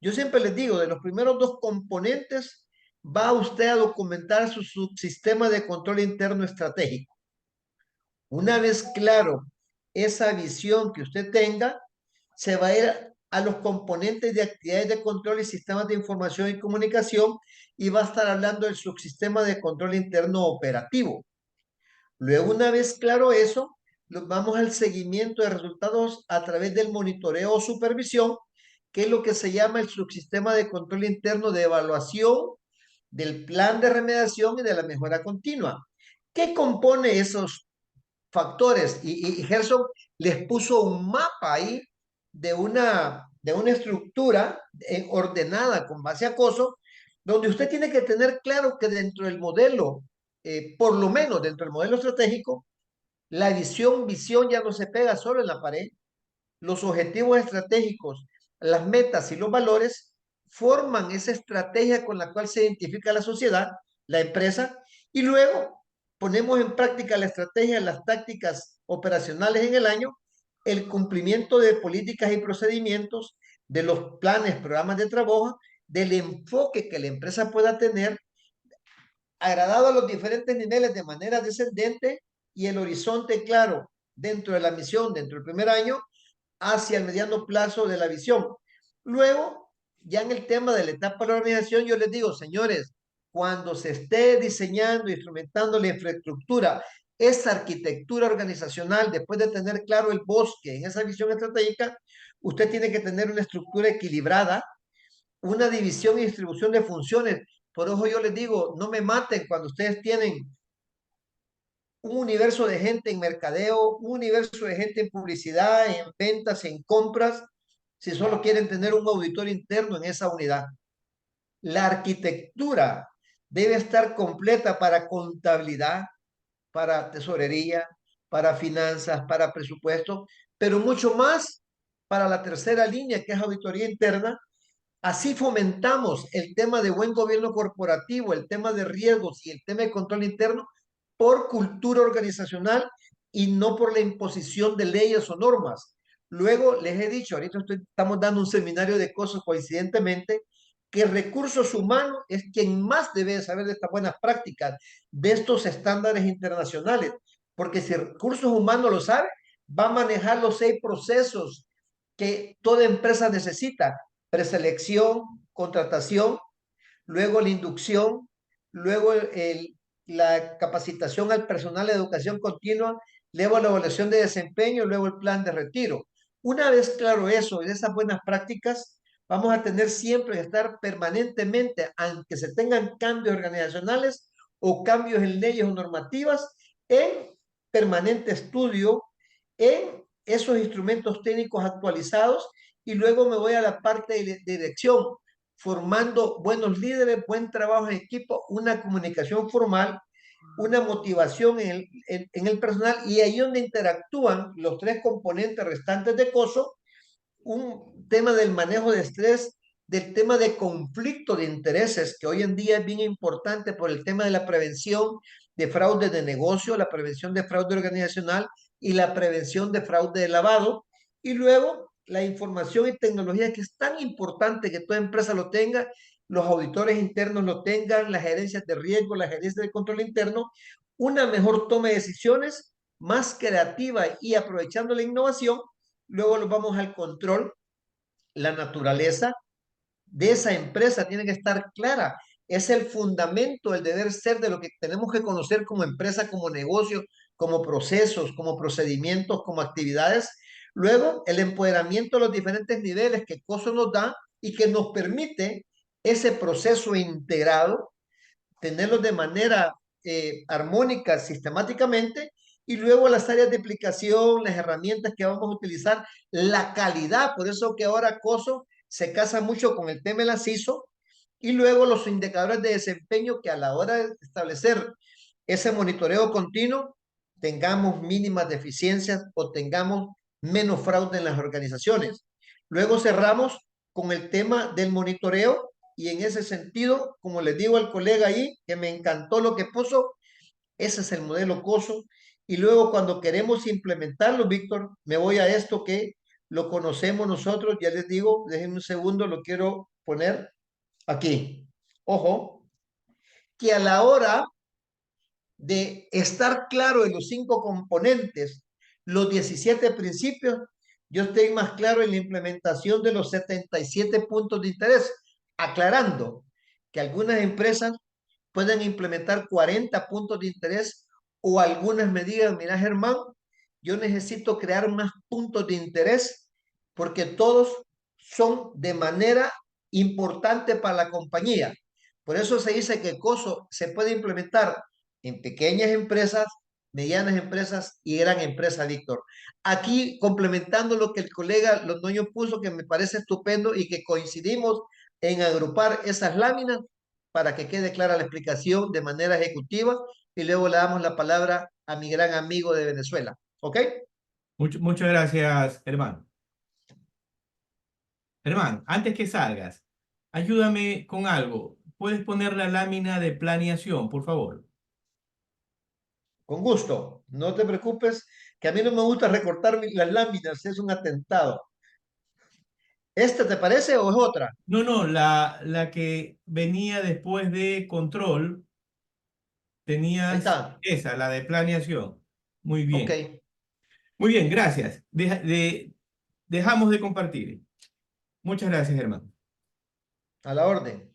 yo siempre les digo, de los primeros dos componentes, va usted a documentar su subsistema de control interno estratégico. Una vez claro esa visión que usted tenga, se va a ir a los componentes de actividades de control y sistemas de información y comunicación y va a estar hablando del subsistema de control interno operativo. Luego, una vez claro eso, vamos al seguimiento de resultados a través del monitoreo o supervisión, que es lo que se llama el subsistema de control interno de evaluación del plan de remediación y de la mejora continua. ¿Qué compone esos factores? Y Gerson les puso un mapa ahí de una estructura ordenada con base a COSO, donde usted tiene que tener claro que dentro del modelo, por lo menos dentro del modelo estratégico, la visión ya no se pega solo en la pared. Los objetivos estratégicos, las metas y los valores forman esa estrategia con la cual se identifica la sociedad, la empresa, y luego ponemos en práctica la estrategia, las tácticas operacionales en el año, el cumplimiento de políticas y procedimientos, de los planes, programas de trabajo, del enfoque que la empresa pueda tener, agradado a los diferentes niveles de manera descendente y el horizonte claro dentro de la misión, dentro del primer año, hacia el mediano plazo de la visión. Luego, ya en el tema de la etapa de la organización, yo les digo, señores, cuando se esté diseñando, instrumentando la infraestructura, esa arquitectura organizacional, después de tener claro el bosque en esa visión estratégica, usted tiene que tener una estructura equilibrada, una división y distribución de funciones. Por eso yo les digo, no me maten cuando ustedes tienen un universo de gente en mercadeo, un universo de gente en publicidad, en ventas, en compras, si solo quieren tener un auditor interno en esa unidad. La arquitectura debe estar completa para contabilidad, para tesorería, para finanzas, para presupuesto, pero mucho más para la tercera línea, que es auditoría interna. Así fomentamos el tema de buen gobierno corporativo, el tema de riesgos y el tema de control interno por cultura organizacional y no por la imposición de leyes o normas. Luego les he dicho, ahorita estamos dando un seminario de cosas coincidentemente, que recursos humanos es quien más debe saber de estas buenas prácticas, de estos estándares internacionales, porque si recursos humanos lo sabe, va a manejar los 6 procesos que toda empresa necesita: preselección, contratación, luego la inducción, luego la capacitación al personal de educación continua, luego la evaluación de desempeño, luego el plan de retiro. Una vez claro eso y esas buenas prácticas, vamos a tener siempre que estar permanentemente, aunque se tengan cambios organizacionales o cambios en leyes o normativas, en permanente estudio, en esos instrumentos técnicos actualizados, y luego me voy a la parte de dirección, formando buenos líderes, buen trabajo en equipo, una comunicación formal, una motivación en el personal, y ahí donde interactúan los 3 componentes restantes de COSO, un tema del manejo de estrés, del tema de conflicto de intereses, que hoy en día es bien importante por el tema de la prevención de fraude de negocio, la prevención de fraude organizacional y la prevención de fraude de lavado. Y luego la información y tecnología, que es tan importante que toda empresa lo tenga, los auditores internos lo tengan, las gerencias de riesgo, las gerencias de control interno, una mejor toma de decisiones, más creativa y aprovechando la innovación. Luego nos vamos al control. La naturaleza de esa empresa tiene que estar clara. Es el fundamento, el deber ser de lo que tenemos que conocer como empresa, como negocio, como procesos, como procedimientos, como actividades. Luego, el empoderamiento a los diferentes niveles que COSO nos da y que nos permite ese proceso integrado, tenerlos de manera armónica, sistemáticamente, y luego las áreas de aplicación, las herramientas que vamos a utilizar, la calidad. Por eso que ahora COSO se casa mucho con el tema de la CISO, y luego los indicadores de desempeño, que a la hora de establecer ese monitoreo continuo tengamos mínimas deficiencias o tengamos menos fraude en las organizaciones. Luego cerramos con el tema del monitoreo, y en ese sentido, como les digo al colega ahí, que me encantó lo que puso, ese es el modelo COSO. Y luego cuando queremos implementarlo, Víctor, me voy a esto que lo conocemos nosotros, ya les digo, déjenme un segundo, lo quiero poner aquí. Ojo, que a la hora de estar claro en los 5 componentes, los 17 principios, yo estoy más claro en la implementación de los 77 puntos de interés, aclarando que algunas empresas pueden implementar 40 puntos de interés, o algunas me digan, mira Germán, yo necesito crear más puntos de interés porque todos son de manera importante para la compañía. Por eso se dice que COSO se puede implementar en pequeñas empresas, medianas empresas y gran empresa, Víctor. Aquí, complementando lo que el colega Londoño puso, que me parece estupendo y que coincidimos en agrupar esas láminas para que quede clara la explicación de manera ejecutiva, y luego le damos la palabra a mi gran amigo de Venezuela. ¿Ok? Muchas gracias, Germán. Germán, antes que salgas, ayúdame con algo. ¿Puedes poner la lámina de planeación, por favor? Con gusto. No te preocupes, que a mí no me gusta recortar las láminas, es un atentado. ¿Esta te parece o es otra? No, no, la que venía después de control, Ahí tenías está. esa, la de planeación. Muy Ok, bien. Muy bien, gracias. Dejamos de compartir. Muchas gracias, Germán. a la orden.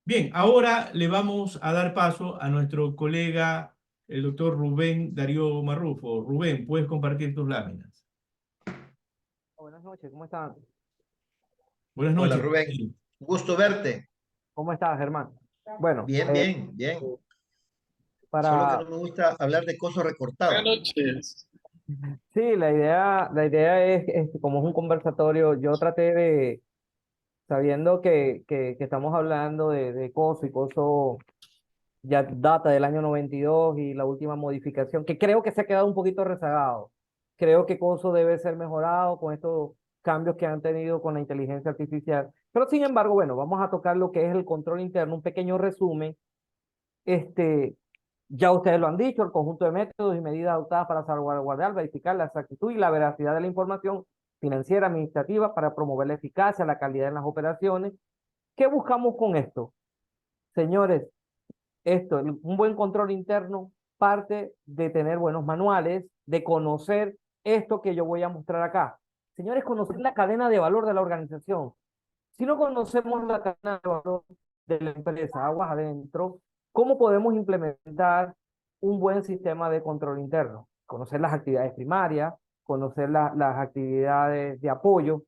Bien, ahora le vamos a dar paso a nuestro colega, el doctor Rubén Darío Marrufo. Rubén, puedes compartir tus láminas. Buenas noches, ¿cómo están? Buenas Hola, noches. Rubén. Gusto verte. ¿Cómo estás, Germán? Bueno, Bien, bien, bien. Solo que para, no me gusta hablar de cosas Buenas recortadas. noches. sí, la idea es que como es un conversatorio, yo traté de, sabiendo que estamos hablando de COSO, y COSO ya data del año 92 y la última modificación, que creo que se ha quedado un poquito rezagado. Creo que COSO debe ser mejorado con estos cambios que han tenido con la inteligencia artificial. Pero sin embargo, bueno, vamos a tocar lo que es el control interno, un pequeño resumen. Este, Ya ustedes lo han dicho, el conjunto de métodos y medidas adoptadas para salvaguardar, verificar la exactitud y la veracidad de la información financiera administrativa para promover la eficacia, la calidad en las operaciones. ¿Qué buscamos con esto? Señores, un buen control interno parte de tener buenos manuales, de conocer esto que yo voy a mostrar acá. Señores, conocer la cadena de valor de la organización. Si no conocemos la cadena de valor de la empresa, aguas adentro, ¿cómo podemos implementar un buen sistema de control interno? Conocer las actividades primarias, conocer las actividades de apoyo,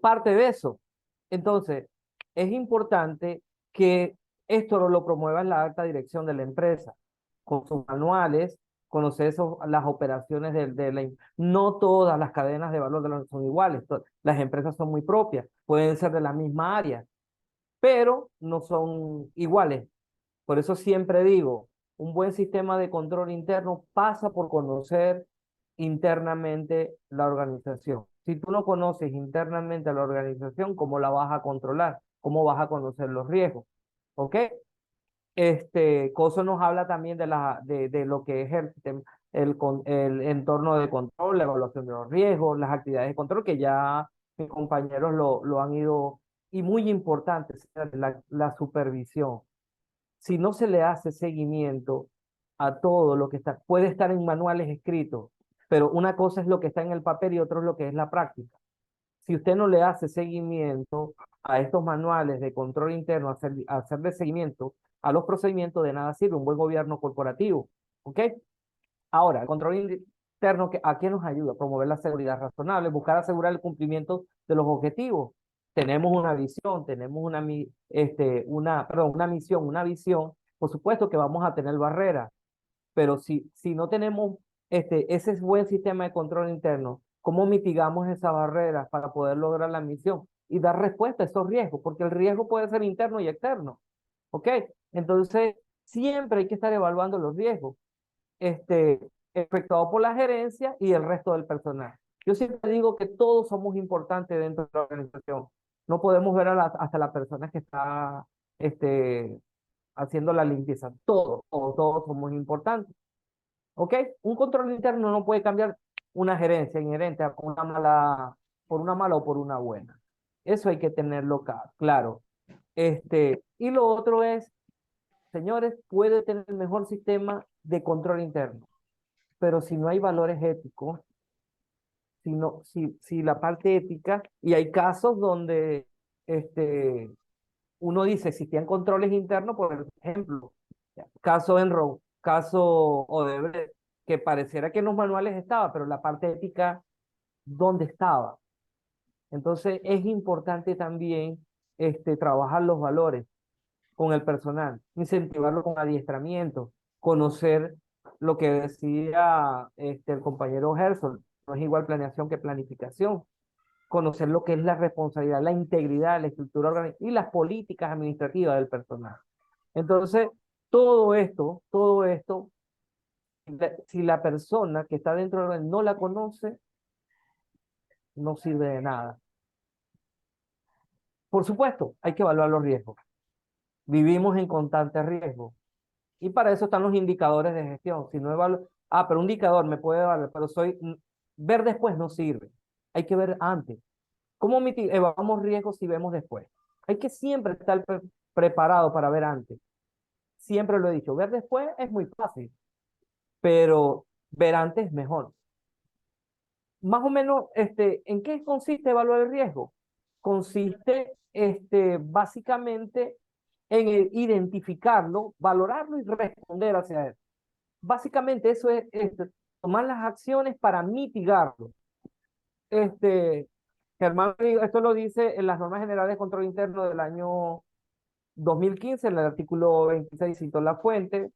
parte de eso. Entonces, es importante que esto lo promueva la alta dirección de la empresa, con sus manuales, conocer las operaciones no todas las cadenas de valor de la son iguales, las empresas son muy propias, pueden ser de la misma área, pero no son iguales. Por eso siempre digo, un buen sistema de control interno pasa por conocer internamente la organización. Si tú no conoces internamente a la organización, ¿cómo la vas a controlar? ¿Cómo vas a conocer los riesgos? ¿Ok? Coso nos habla también de lo que es el entorno de control, la evaluación de los riesgos, las actividades de control, que ya mis compañeros lo han ido, y muy importante, la supervisión. Si no se le hace seguimiento a todo lo que está, puede estar en manuales escritos, pero una cosa es lo que está en el papel y otro es lo que es la práctica. Si usted no le hace seguimiento a estos manuales de control interno, hacerle seguimiento a los procedimientos, de nada sirve un buen gobierno corporativo. ¿Ok? Ahora, el control interno, ¿a qué nos ayuda? Promover la seguridad razonable, buscar asegurar el cumplimiento de los objetivos. Tenemos una visión, tenemos una misión, una visión. Por supuesto que vamos a tener barreras, pero si no tenemos ese buen sistema de control interno, ¿cómo mitigamos esas barreras para poder lograr la misión y dar respuesta a esos riesgos? Porque el riesgo puede ser interno y externo. ¿Ok? Entonces, siempre hay que estar evaluando los riesgos efectuado por la gerencia y el resto del personal. Yo siempre digo que todos somos importantes dentro de la organización. No podemos ver hasta la persona que está haciendo la limpieza. Todos somos importantes. ¿Ok? Un control interno no puede cambiar una gerencia inherente a por una mala o por una buena. Eso hay que tenerlo claro. Y lo otro es, señores, puede tener el mejor sistema de control interno, pero si no hay valores éticos, si la parte ética, y hay casos donde uno dice existían controles internos, por ejemplo, caso Enron, caso Odebrecht, que pareciera que en los manuales estaba, pero la parte ética, ¿dónde estaba? Entonces es importante también trabajar los valores con el personal, incentivarlo con adiestramiento, conocer lo que decía el compañero Herzog, no es igual planeación que planificación, conocer lo que es la responsabilidad, la integridad, la estructura organizativa y las políticas administrativas del personal. Entonces, todo esto, si la persona que está dentro del no la conoce, no sirve de nada. Por supuesto, hay que evaluar los riesgos. Vivimos en constante riesgo. Y para eso están los indicadores de gestión. Si no pero un indicador me puede valer, pero ver después no sirve. Hay que ver antes. ¿Cómo evaluamos riesgos si vemos después? Hay que siempre estar preparado para ver antes. Siempre lo he dicho, ver después es muy fácil, pero ver antes es mejor. Más o menos, ¿en qué consiste evaluar el riesgo? Consiste, básicamente en identificarlo, valorarlo y responder hacia él. Básicamente eso es tomar las acciones para mitigarlo. Germán, esto lo dice en las normas generales de control interno del año 2015, en el artículo 26, cito la fuente.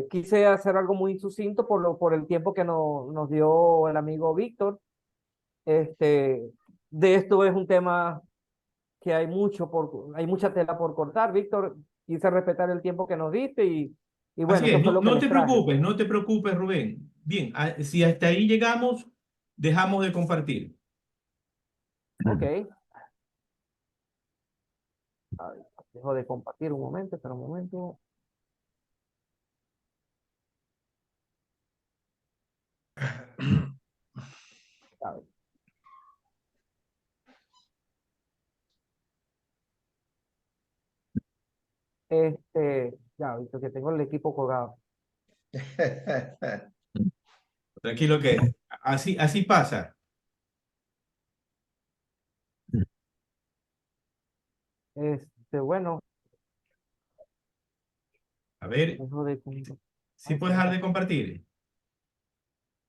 Quise hacer algo muy sucinto por el tiempo que nos dio el amigo Víctor. De esto es un tema que hay mucha tela por cortar. Víctor, quise respetar el tiempo que nos diste y bueno, Así eso es, fue lo que no les te traje. preocupes, no te preocupes, Rubén. Bien, si hasta ahí llegamos, dejamos de compartir. Ok. A ver, dejo de compartir un momento, espera un momento. A ver. Ya, visto que tengo el equipo colgado. Tranquilo que así pasa. Bueno, A ver, dejo de... si Ay, puedes se me dejar está... de compartir.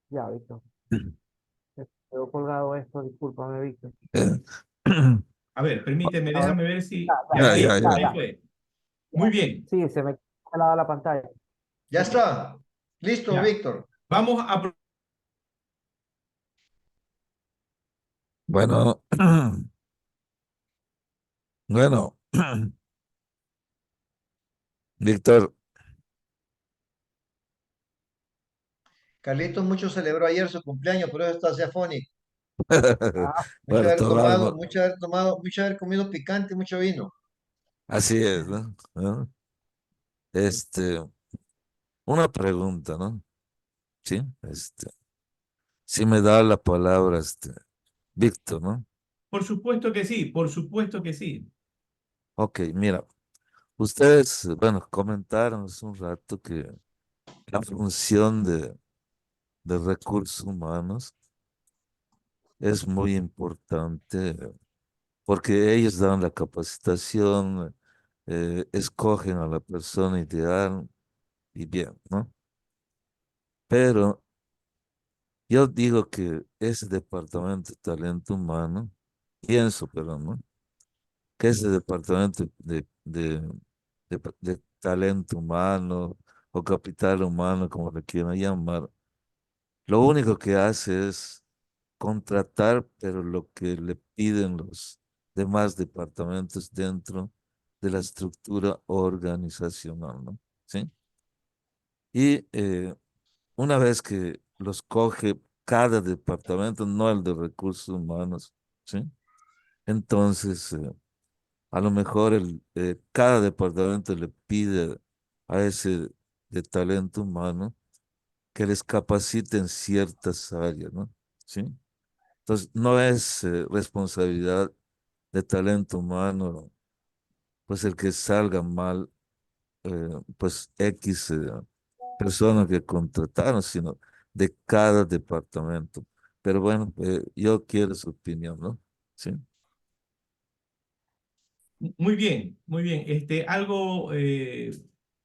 Ya, Víctor. Me quedó colgado esto, discúlpame, Víctor. A ver, permíteme, A ver, déjame ver ya, si... ya, Ya, Ya, ya, ya, ahí ya. ya, fue. Muy ya. bien. Sí, se me quedó la pantalla. Ya está. Listo, Ya. Víctor. Vamos a... Bueno, bueno, Víctor, Carlitos mucho celebró ayer su cumpleaños, por eso está así afónico. Ah, Mucho bueno, haber tomar, tomado, ¿no? mucho haber comido picante y mucho vino. Así es, ¿no? ¿No? Este, una pregunta, ¿no? Sí, si me da la palabra, Víctor, ¿no? Por supuesto que sí, por supuesto que sí. Ok, mira, ustedes, bueno, comentaron hace un rato que la función de recursos humanos es muy importante porque ellos dan la capacitación, escogen a la persona ideal y bien, ¿no? Pero yo digo que ese departamento de talento humano, pienso, pero no, que ese departamento de talento humano o capital humano, como le quieran llamar, lo único que hace es contratar, pero lo que le piden los demás departamentos dentro de la estructura organizacional, ¿no? ¿Sí? Y una vez que los coge cada departamento, no el de recursos humanos, ¿sí? Entonces, a lo mejor cada departamento le pide a ese de talento humano que les capacite en ciertas áreas, ¿no? ¿Sí? Entonces, no es responsabilidad de talento humano, pues el que salga mal, pues X persona que contrataron, sino de cada departamento. Pero bueno, yo quiero su opinión, ¿no? Sí. Muy bien, muy bien. Algo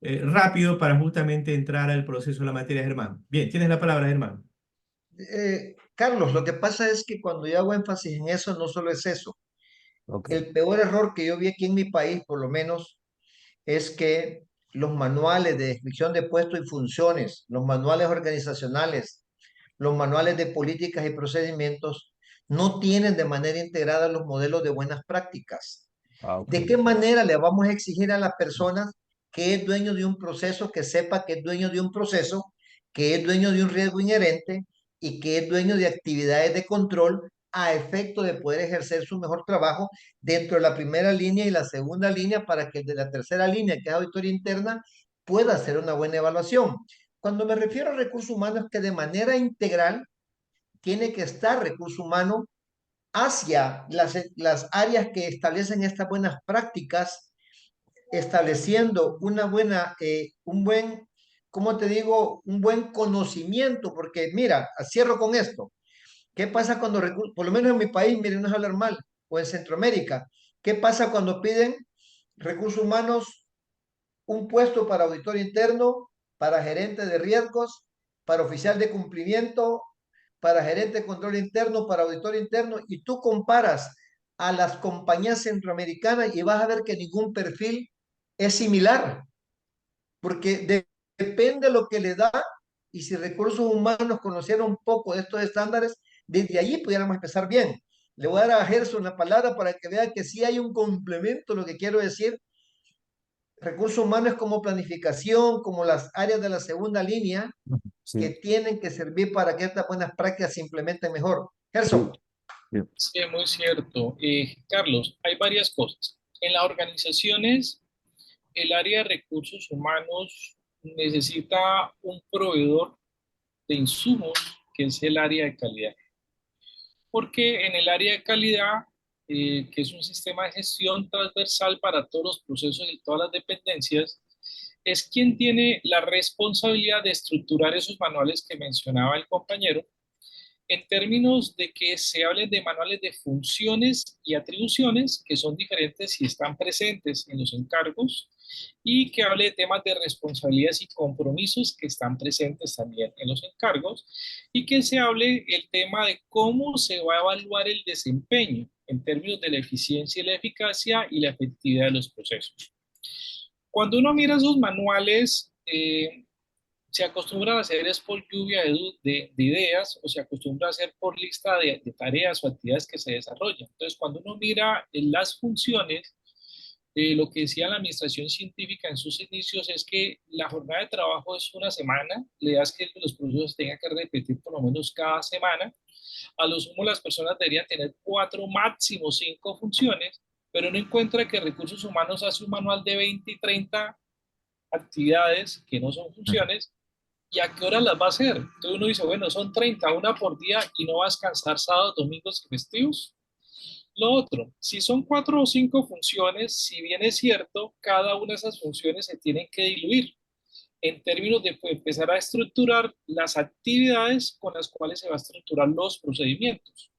rápido para justamente entrar al proceso de la materia, Germán. Bien, tienes la palabra, Germán. Carlos, lo que pasa es que cuando yo hago énfasis en eso, no solo es eso. Ok. El peor error que yo vi aquí en mi país, por lo menos, es que los manuales de descripción de puestos y funciones, los manuales organizacionales, los manuales de políticas y procedimientos, no tienen de manera integrada los modelos de buenas prácticas. Ah, ok. ¿De qué manera le vamos a exigir a las personas que es dueño de un proceso, que sepa que es dueño de un proceso, que es dueño de un riesgo inherente y que es dueño de actividades de control a efecto de poder ejercer su mejor trabajo dentro de la primera línea y la segunda línea para que el de la tercera línea, que es auditoría interna, pueda hacer una buena evaluación? Cuando me refiero a recursos humanos, que de manera integral tiene que estar recurso humano hacia las áreas que establecen estas buenas prácticas, estableciendo un buen, ¿cómo te digo? Un buen conocimiento, porque mira, cierro con esto. ¿Qué pasa cuando, por lo menos en mi país, miren, no es hablar mal, o en Centroamérica, qué pasa cuando piden recursos humanos un puesto para auditor interno, para gerente de riesgos, para oficial de cumplimiento, para gerente de control interno, para auditor interno, y tú comparas a las compañías centroamericanas y vas a ver que ningún perfil es similar, porque depende de lo que le da, y si recursos humanos conocieran un poco de estos estándares, desde allí pudiéramos empezar bien. Le voy a dar a Gerson la palabra para que vea que sí hay un complemento, lo que quiero decir. Recursos humanos como planificación, como las áreas de la segunda línea, que Sí, tienen que servir para que estas buenas prácticas se implementen mejor. sí, Gerson. sí. Sí, muy cierto. Carlos, hay varias cosas. En las organizaciones, el área de recursos humanos necesita un proveedor de insumos que es el área de calidad. Porque en el área de calidad, que es un sistema de gestión transversal para todos los procesos y todas las dependencias, es quien tiene la responsabilidad de estructurar esos manuales que mencionaba el compañero, en términos de que se hable de manuales de funciones y atribuciones que son diferentes y están presentes en los encargos, y que hable de temas de responsabilidades y compromisos que están presentes también en los encargos, y que se hable el tema de cómo se va a evaluar el desempeño en términos de la eficiencia y la eficacia y la efectividad de los procesos. Cuando uno mira esos manuales, se acostumbra a hacer es por lluvia de ideas, o se acostumbra a hacer por lista de tareas o actividades que se desarrollan. Entonces, cuando uno mira en las funciones, lo que decía la administración científica en sus inicios es que la jornada de trabajo es una semana, la idea es que los procesos tengan que repetir por lo menos cada semana. A lo sumo las personas deberían tener 4, máximo 5 funciones, pero uno encuentra que recursos humanos hace un manual de 20 y 30 actividades que no son funciones, ¿y a qué hora las va a hacer? Entonces uno dice, bueno, son 30, una por día, y no va a descansar sábados, domingos y festivos. Lo otro, si son 4 o 5 funciones, si bien es cierto, cada una de esas funciones se tienen que diluir en términos de empezar a estructurar las actividades con las cuales se va a estructurar los procedimientos.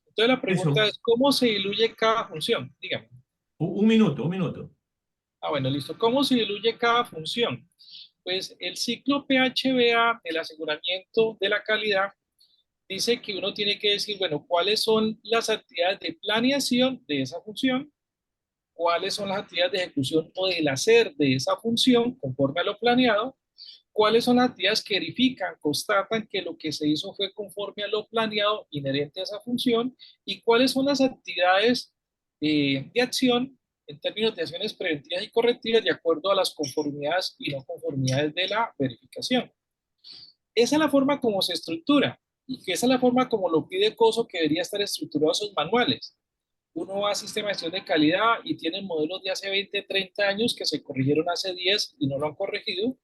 Entonces la pregunta Eso, es, ¿cómo se diluye cada función? Dígame. un minuto, un minuto. Ah, bueno, listo. ¿Cómo se diluye cada función? Pues el ciclo PHBA del aseguramiento de la calidad dice que uno tiene que decir, bueno, cuáles son las actividades de planeación de esa función, cuáles son las actividades de ejecución o del hacer de esa función conforme a lo planeado, cuáles son las actividades que verifican, constatan que lo que se hizo fue conforme a lo planeado inherente a esa función, y cuáles son las actividades de acción en términos de acciones preventivas y correctivas de acuerdo a las conformidades y no conformidades de la verificación. Esa es la forma como se estructura, y que esa es la forma como lo pide COSO, que debería estar estructurado esos manuales. Uno va a sistema de gestión de calidad y tiene modelos de hace 20, 30 años que se corrigieron hace 10 y no lo han corregido.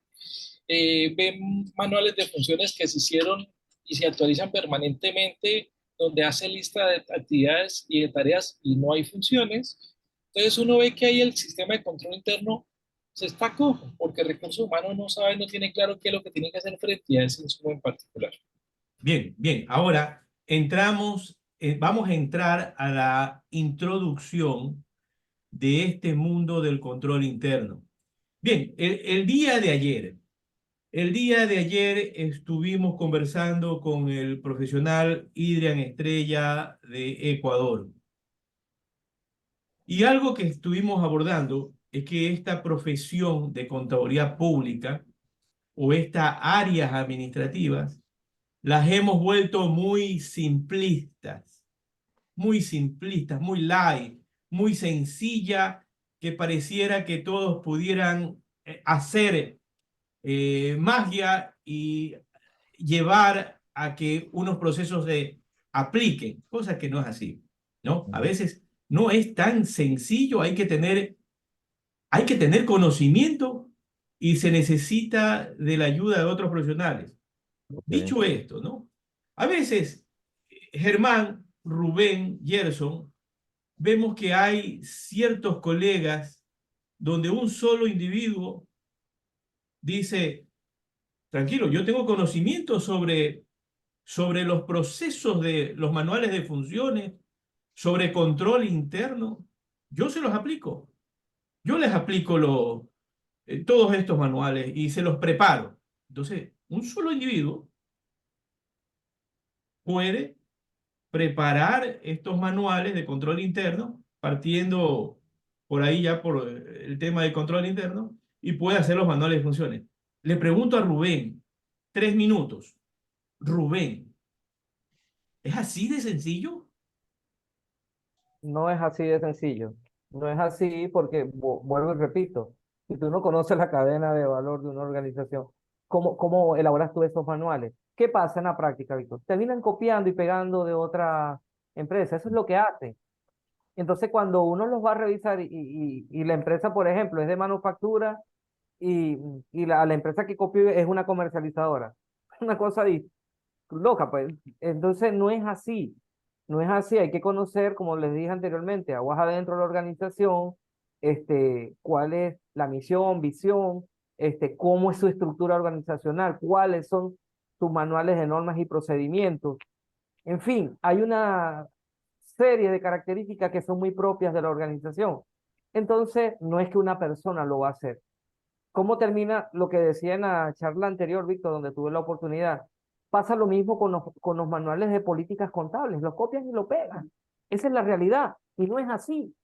Ven manuales de funciones que se hicieron y se actualizan permanentemente, donde hace lista de actividades y de tareas y no hay funciones. Entonces uno ve que ahí el sistema de control interno se está cojo, porque el recurso humano no sabe, no tiene claro qué es lo que tiene que hacer frente a ese insumo en particular. Bien, bien. Ahora vamos a entrar a la introducción de este mundo del control interno. Bien, el día de ayer estuvimos conversando con el profesional Idrian Estrella de Ecuador. Y algo que estuvimos abordando es que esta profesión de contaduría pública o estas áreas administrativas las hemos vuelto muy simplistas, muy light, muy sencilla, que pareciera que todos pudieran hacer magia y llevar a que unos procesos se apliquen, cosa que no es así, ¿no? A veces no es tan sencillo, hay que tener conocimiento y se necesita de la ayuda de otros profesionales. Ok. Dicho esto, ¿no? A veces, Germán, Rubén, Gerson, vemos que hay ciertos colegas donde un solo individuo dice, tranquilo, yo tengo conocimiento sobre los procesos de los manuales de funciones, sobre control interno, yo se los aplico. Yo les aplico todos estos manuales y se los preparo. Entonces, un solo individuo puede preparar estos manuales de control interno, partiendo por ahí ya por el tema de control interno, y puede hacer los manuales de funciones. Le pregunto a Rubén, 3 minutos. Rubén, ¿es así de sencillo? No es así de sencillo. No es así porque, vuelvo y repito, si tú no conoces la cadena de valor de una organización, ¿cómo elaboras tú esos manuales? ¿Qué pasa en la práctica, Víctor? Terminan copiando y pegando de otra empresa. Eso es lo que hacen. Entonces, cuando uno los va a revisar y la empresa, por ejemplo, es de manufactura y la empresa que copió es una comercializadora, una cosa loca, pues. Entonces no es así. No es así. Hay que conocer, como les dije anteriormente, aguas adentro de la organización, cuál es la misión, visión, cómo es su estructura organizacional, cuáles son sus manuales de normas y procedimientos. En fin, hay una serie de características que son muy propias de la organización. Entonces, no es que una persona lo va a hacer. ¿Cómo termina lo que decía en la charla anterior, Víctor, donde tuve la oportunidad? Pasa lo mismo con los manuales de políticas contables, los copian y lo pegan. Esa es la realidad y no es así,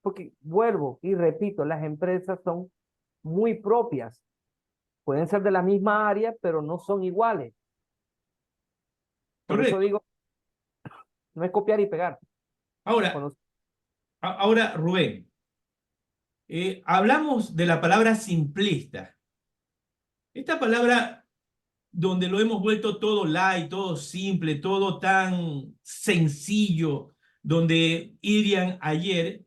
porque vuelvo y repito, las empresas son muy propias, pueden ser de la misma área, pero no son iguales. Por eso Correcto. digo, no es copiar y pegar. Ahora, Cuando ahora Rubén, hablamos de la palabra simplista. Esta palabra donde lo hemos vuelto todo light, todo simple, todo tan sencillo, donde Irian ayer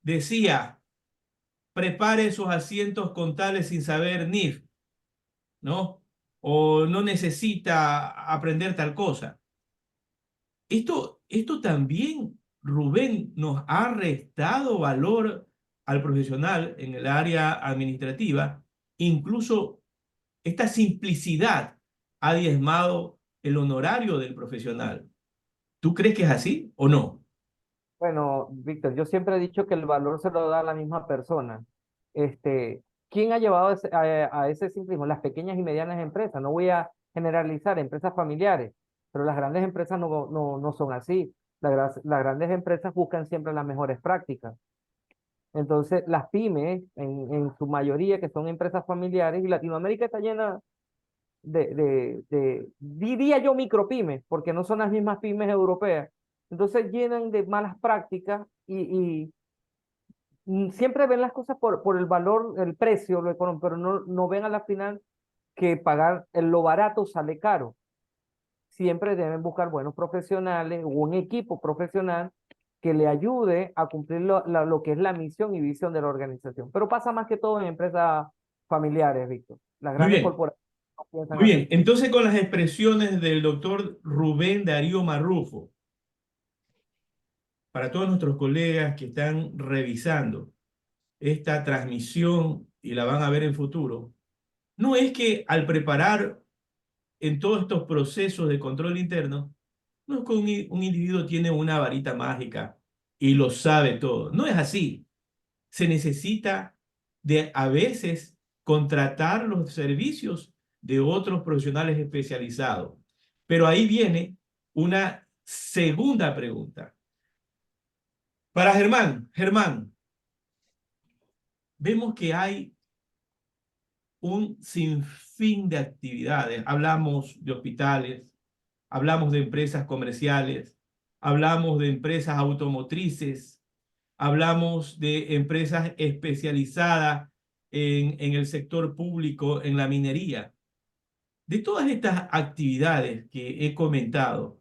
decía, prepare sus asientos contables sin saber NIF, ¿no? O no necesita aprender tal cosa. Esto también, Rubén, nos ha restado valor al profesional en el área administrativa. Incluso esta simplicidad ha diezmado el honorario del profesional. ¿Tú crees que es así o no? Bueno, Víctor, yo siempre he dicho que el valor se lo da a la misma persona. ¿Quién ha llevado a ese simplismo? Las pequeñas y medianas empresas. No voy a generalizar empresas familiares, pero las grandes empresas no son así. Las grandes empresas buscan siempre las mejores prácticas. Entonces, las pymes, en su mayoría, que son empresas familiares, y Latinoamérica está llena diría yo micropymes, porque no son las mismas pymes europeas. Entonces llenan de malas prácticas y siempre ven las cosas por el valor, el precio, lo económico, pero no ven a la final que pagar lo barato sale caro. Siempre deben buscar buenos profesionales o un equipo profesional que le ayude a cumplir lo que es la misión y visión de la organización. Pero pasa más que todo en empresas familiares, Víctor. Las Muy grandes bien, corporaciones no piensan muy bien. así. Entonces, con las expresiones del doctor Rubén Darío Marrufo, para todos nuestros colegas que están revisando esta transmisión y la van a ver en futuro, no es que al preparar en todos estos procesos de control interno, no es que un individuo tiene una varita mágica y lo sabe todo. No es así. Se necesita de a veces contratar los servicios de otros profesionales especializados. Pero ahí viene una segunda pregunta. Para Germán, Germán, vemos que hay un sinfín de actividades. Hablamos de hospitales, hablamos de empresas comerciales, hablamos de empresas automotrices, hablamos de empresas especializadas en el sector público, en la minería. De todas estas actividades que he comentado,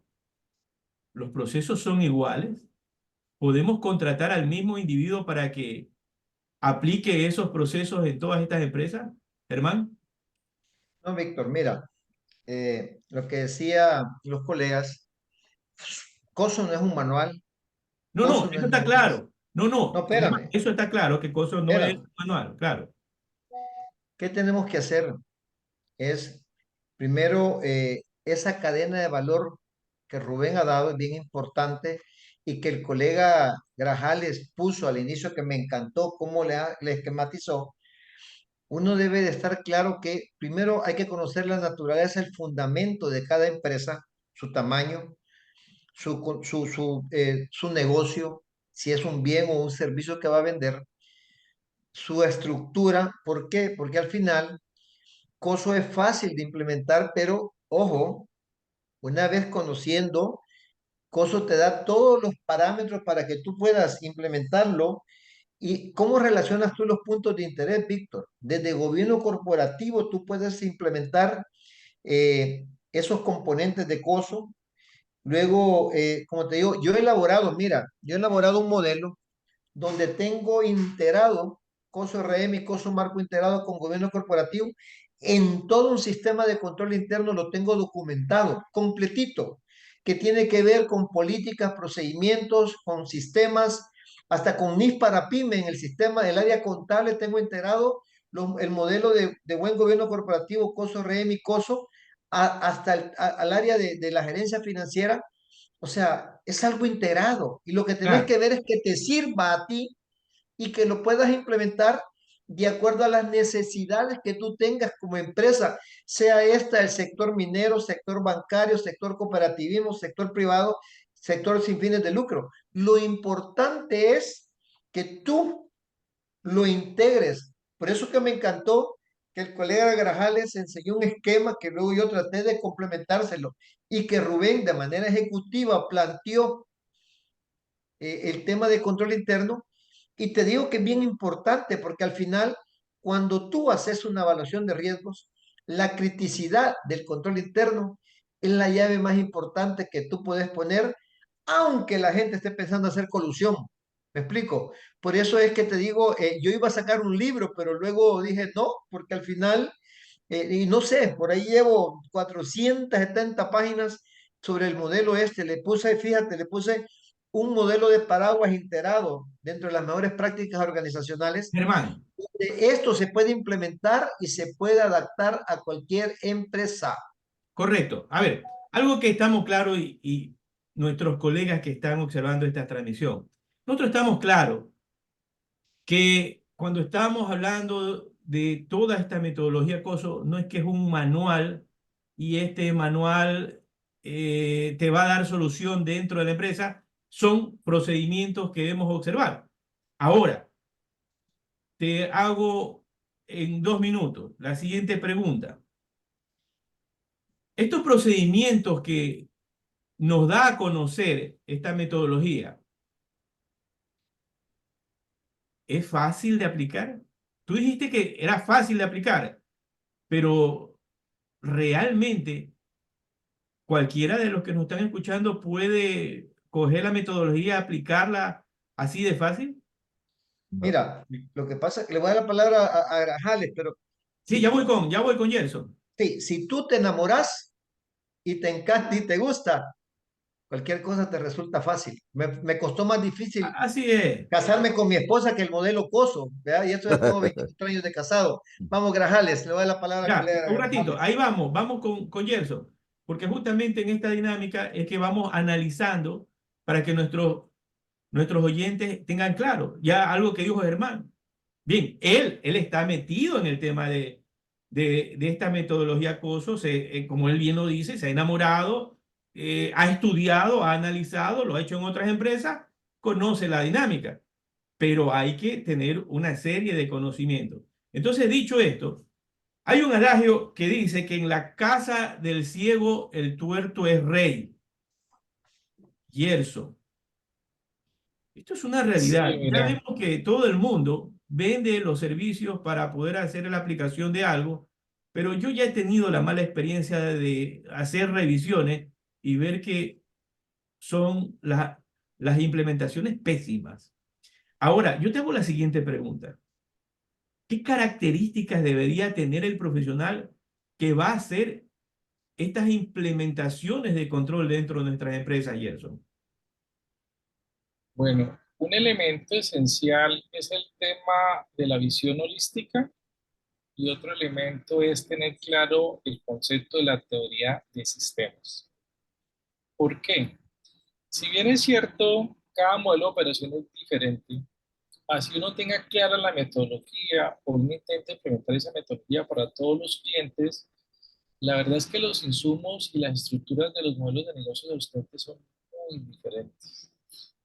¿los procesos son iguales? ¿Podemos contratar al mismo individuo para que aplique esos procesos en todas estas empresas, Germán? No, Víctor, mira, lo que decía los colegas, COSO no es un manual, No, no, COSO no eso es está normas. claro. No, No, no, Germán, espérame, eso está claro, que cosa no es espérame. manual, claro. ¿Qué tenemos que hacer? Es, primero, esa cadena de valor que Rubén ha dado es bien importante y que el colega Grajales puso al inicio, que me encantó cómo le esquematizó. Uno debe de estar claro que primero hay que conocer la naturaleza, el fundamento de cada empresa, su tamaño, su negocio, si es un bien o un servicio que va a vender, su estructura. ¿Por qué? Porque al final, COSO es fácil de implementar, pero ojo, una vez conociendo, COSO te da todos los parámetros para que tú puedas implementarlo. ¿Y cómo relacionas tú los puntos de interés, Víctor? Desde gobierno corporativo tú puedes implementar esos componentes de COSO. Luego, como te digo, yo he elaborado un modelo donde tengo integrado COSO RM y COSO Marco integrado con gobierno corporativo en todo un sistema de control interno lo tengo documentado, completito, que tiene que ver con políticas, procedimientos, con sistemas, hasta con NIF para PYME en el sistema del área contable tengo integrado el modelo de buen gobierno corporativo, COSO, REMI, COSO, hasta al área de la gerencia financiera. O sea, es algo integrado y lo que tenés Claro, que ver es que te sirva a ti y que lo puedas implementar de acuerdo a las necesidades que tú tengas como empresa, sea esta el sector minero, sector bancario, sector cooperativismo, sector privado, sector sin fines de lucro. Lo importante es que tú lo integres. Por eso que me encantó que el colega Grajales enseñó un esquema que luego yo traté de complementárselo y que Rubén de manera ejecutiva planteó el tema de control interno. Y te digo que es bien importante porque al final, cuando tú haces una evaluación de riesgos, la criticidad del control interno es la llave más importante que tú puedes poner, aunque la gente esté pensando hacer colusión. ¿Me explico? Por eso es que te digo, yo iba a sacar un libro, pero luego dije no, porque al final, y no sé, por ahí llevo 470 páginas sobre el modelo este. Le puse, fíjate, le puse un modelo de paraguas integrado dentro de las mejores prácticas organizacionales. Germán, Esto se puede implementar y se puede adaptar a cualquier empresa. correcto. A ver, algo que estamos claros y nuestros colegas que están observando esta transmisión, nosotros estamos claros que cuando estamos hablando de toda esta metodología COSO, no es que es un manual y este manual te va a dar solución dentro de la empresa, son procedimientos que debemos observar. Ahora, te hago en 2 minutos la siguiente pregunta. Estos procedimientos que nos da a conocer esta metodología, ¿es fácil de aplicar? Tú dijiste que era fácil de aplicar, pero realmente cualquiera de los que nos están escuchando puede coger la metodología y aplicarla así de fácil. No. Mira, lo que pasa es que le voy a dar la palabra a Grajales, pero Sí, si tú, ya voy con Gerson. sí, si tú te enamoras y te encanta y te gusta, cualquier cosa te resulta fácil. Me costó más difícil Así es. casarme con mi esposa que el modelo Coso, ¿verdad? Y eso ya tengo 24 años de casado. Vamos, Grajales, le voy a dar la palabra al Ya, colega un ratito, Grajales. ahí vamos con Gerson, porque justamente en esta dinámica es que vamos analizando para que nuestros oyentes tengan claro, ya algo que dijo Germán. Bien, él está metido en el tema de esta metodología COSO, como él bien lo dice, se ha enamorado, ha estudiado, ha analizado, lo ha hecho en otras empresas, conoce la dinámica, pero hay que tener una serie de conocimientos. Entonces, dicho esto, hay un adagio que dice que en la casa del ciego el tuerto es rey. Gerson, esto es una Sí, realidad. Ya mira, vemos que todo el mundo vende los servicios para poder hacer la aplicación de algo, pero yo ya he tenido la mala experiencia de hacer revisiones y ver que son las implementaciones pésimas. Ahora, yo te hago la siguiente pregunta. ¿Qué características debería tener el profesional que va a hacer estas implementaciones de control dentro de nuestras empresas, Gerson? bueno, un elemento esencial es el tema de la visión holística y otro elemento es tener claro el concepto de la teoría de sistemas. ¿Por qué? Si bien es cierto, cada modelo de operación es diferente, así uno tenga clara la metodología o uno intenta implementar esa metodología para todos los clientes, la verdad es que los insumos y las estructuras de los modelos de negocio de los clientes son muy diferentes.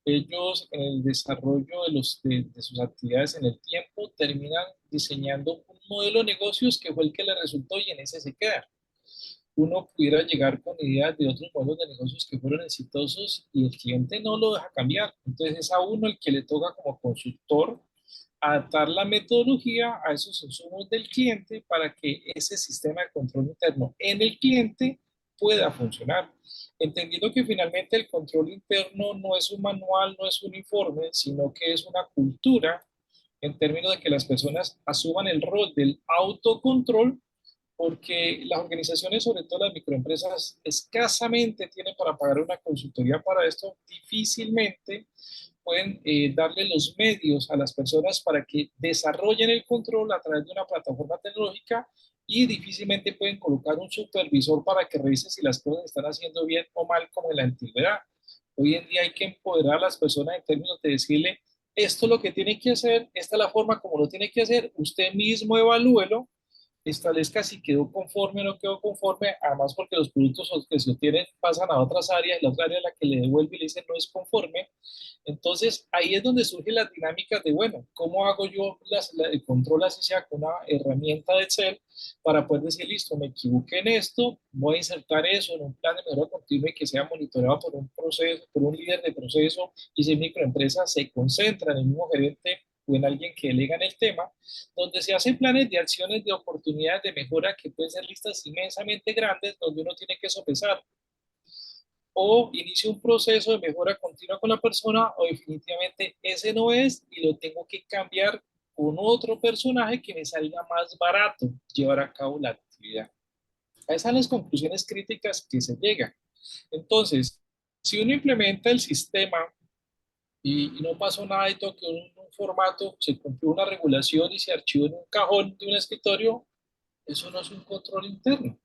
Ellos en el desarrollo de sus actividades en el tiempo terminan diseñando un modelo de negocios que fue el que le resultó y en ese se queda. Uno pudiera llegar con ideas de otros modelos de negocios que fueron exitosos y el cliente no lo deja cambiar. Entonces es a uno el que le toca como consultor adaptar la metodología a esos insumos del cliente para que ese sistema de control interno en el cliente pueda funcionar. Entendiendo que finalmente el control interno no es un manual, no es un informe, sino que es una cultura en términos de que las personas asuman el rol del autocontrol porque las organizaciones, sobre todo las microempresas, escasamente tienen para pagar una consultoría para esto, difícilmente pueden darle los medios a las personas para que desarrollen el control a través de una plataforma tecnológica y difícilmente pueden colocar un supervisor para que revise si las cosas están haciendo bien o mal como en la antigüedad. Hoy en día hay que empoderar a las personas en términos de decirle, esto es lo que tiene que hacer, esta es la forma como lo tiene que hacer, usted mismo evalúelo, establezca si quedó conforme o no quedó conforme, además porque los productos que se obtienen pasan a otras áreas, la otra área es la que le devuelve y le dice no es conforme. Entonces ahí es donde surge la dinámica de, bueno, ¿cómo hago yo el control así sea con una herramienta de Excel para poder decir, listo, me equivoqué en esto, voy a insertar eso en un plan de mejora continua y que sea monitoreado por un proceso, por un líder de proceso y si microempresa se concentra en el mismo gerente o en alguien que delega en el tema, donde se hacen planes de acciones de oportunidades de mejora que pueden ser listas inmensamente grandes, donde uno tiene que sopesar o inicio un proceso de mejora continua con la persona o definitivamente ese no es y lo tengo que cambiar con otro personaje que me salga más barato llevar a cabo la actividad. A esas son las conclusiones críticas que se llegan. Entonces, si uno implementa el sistema y no pasó nada y toque un formato, se cumplió una regulación y se archivó en un cajón de un escritorio, eso no es un control interno.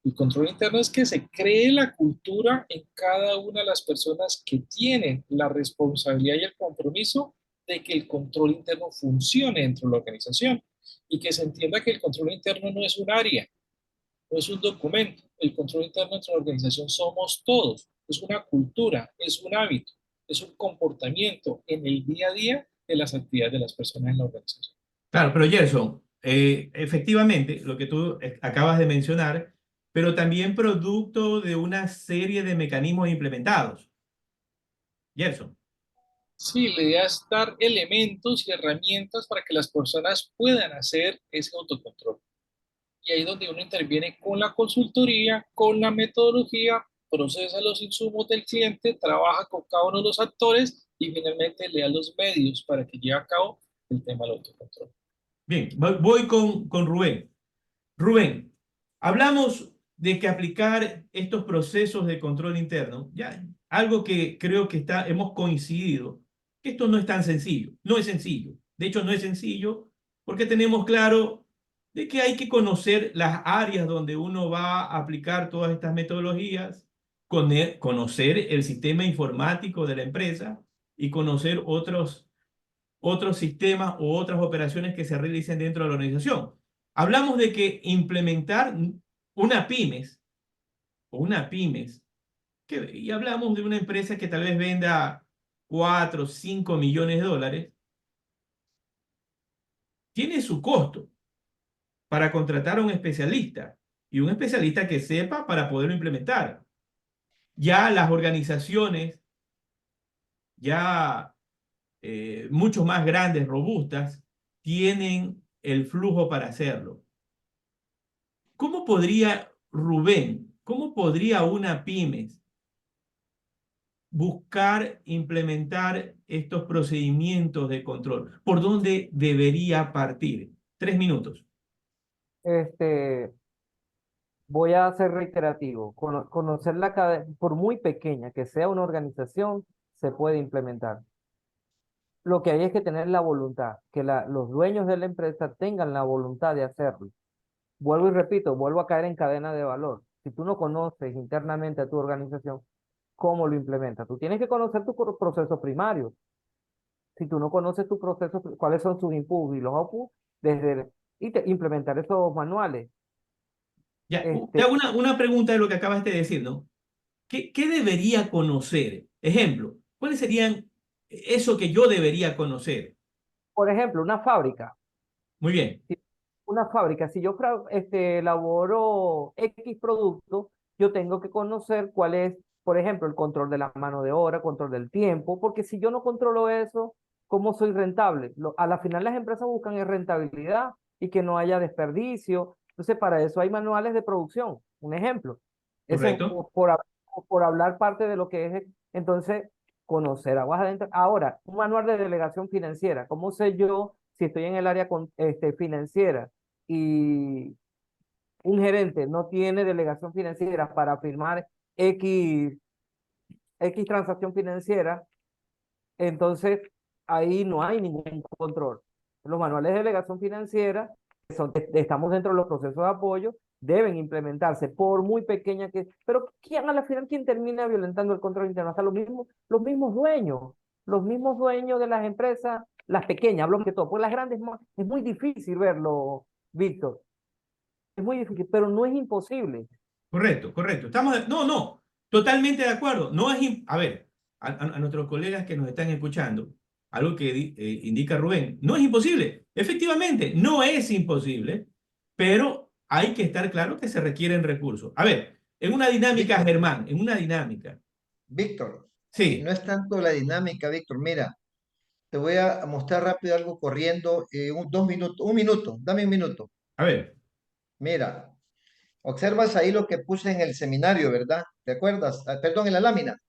El control interno es que se cree la cultura en cada una de las personas que tienen la responsabilidad y el compromiso de que el control interno funcione dentro de la organización y que se entienda que el control interno no es un área, no es un documento. El control interno dentro de la organización somos todos. Es una cultura, es un hábito, es un comportamiento en el día a día de las actividades de las personas en la organización. Claro, pero Gerson, efectivamente, lo que tú acabas de mencionar, pero también producto de una serie de mecanismos implementados. Gerson. Sí, la idea es dar elementos y herramientas para que las personas puedan hacer ese autocontrol. Y ahí es donde uno interviene con la consultoría, con la metodología, procesa los insumos del cliente, trabaja con cada uno de los actores y finalmente le da los medios para que lleve a cabo el tema del autocontrol. Bien, voy con Rubén. Rubén, hablamos de que aplicar estos procesos de control interno, ya algo que creo que hemos coincidido, que esto no es tan sencillo, no es sencillo. De hecho, no es sencillo porque tenemos claro de que hay que conocer las áreas donde uno va a aplicar todas estas metodologías, conocer el sistema informático de la empresa y conocer otros sistemas o otras operaciones que se realicen dentro de la organización. Hablamos de que implementar una pymes o una pymes, y hablamos de una empresa que tal vez venda 4 o 5 millones de dólares, tiene su costo para contratar a un especialista y un especialista que sepa para poderlo implementar. Ya las organizaciones, ya mucho más grandes, robustas, tienen el flujo para hacerlo. ¿Cómo podría Rubén, cómo podría una pymes buscar implementar estos procedimientos de control? ¿Por dónde debería partir? 3 minutos. Este, Voy a ser reiterativo. Conocer la cadena, por muy pequeña que sea una organización, se puede implementar. Lo que hay es que tener la voluntad, que los dueños de la empresa tengan la voluntad de hacerlo. Vuelvo y repito, vuelvo a caer en cadena de valor. Si tú no conoces internamente a tu organización, ¿cómo lo implementas? Tú tienes que conocer tu proceso primario. Si tú no conoces tu proceso, cuáles son sus inputs y los outputs, implementar esos manuales. Ya, te Este, hago una pregunta de lo que acabas de decir, ¿no? ¿Qué debería conocer? Ejemplo, ¿cuáles serían eso que yo debería conocer? por ejemplo, una fábrica. Muy bien, Una fábrica, si yo elaboro X producto, yo tengo que conocer cuál es, por ejemplo, el control de la mano de obra, control del tiempo, porque si yo no controlo eso, ¿cómo soy rentable? A la final las empresas buscan es rentabilidad y que no haya desperdicio. Entonces, para eso hay manuales de producción. Un ejemplo. Eso correcto. por hablar parte de lo que es, entonces, conocer aguas adentro. Ahora, un manual de delegación financiera. ¿Cómo sé yo si estoy en el área financiera y un gerente no tiene delegación financiera para firmar X transacción financiera, entonces ahí no hay ningún control. Los manuales de delegación financiera, estamos dentro de los procesos de apoyo, deben implementarse, por muy pequeña que... Pero ¿quién a la final, quién termina violentando el control interno? Hasta los mismos dueños de las empresas, las pequeñas, hablo que todo, pues las grandes es muy difícil verlo, Víctor, es muy difícil, pero no es imposible. Correcto, correcto. No, no, totalmente de acuerdo. No es, a ver, a nuestros colegas que nos están escuchando, algo que indica Rubén, no es imposible. Efectivamente, no es imposible, pero hay que estar claro que se requieren recursos. A ver, en una dinámica, Víctor, Germán, en una dinámica. Víctor, no Sí, es tanto la dinámica, Víctor. Mira, te voy a mostrar rápido algo corriendo, 2 minutos, dame un minuto. a ver, Mira, observas ahí lo que puse en el seminario, ¿verdad? ¿Te acuerdas? Perdón, en la lámina.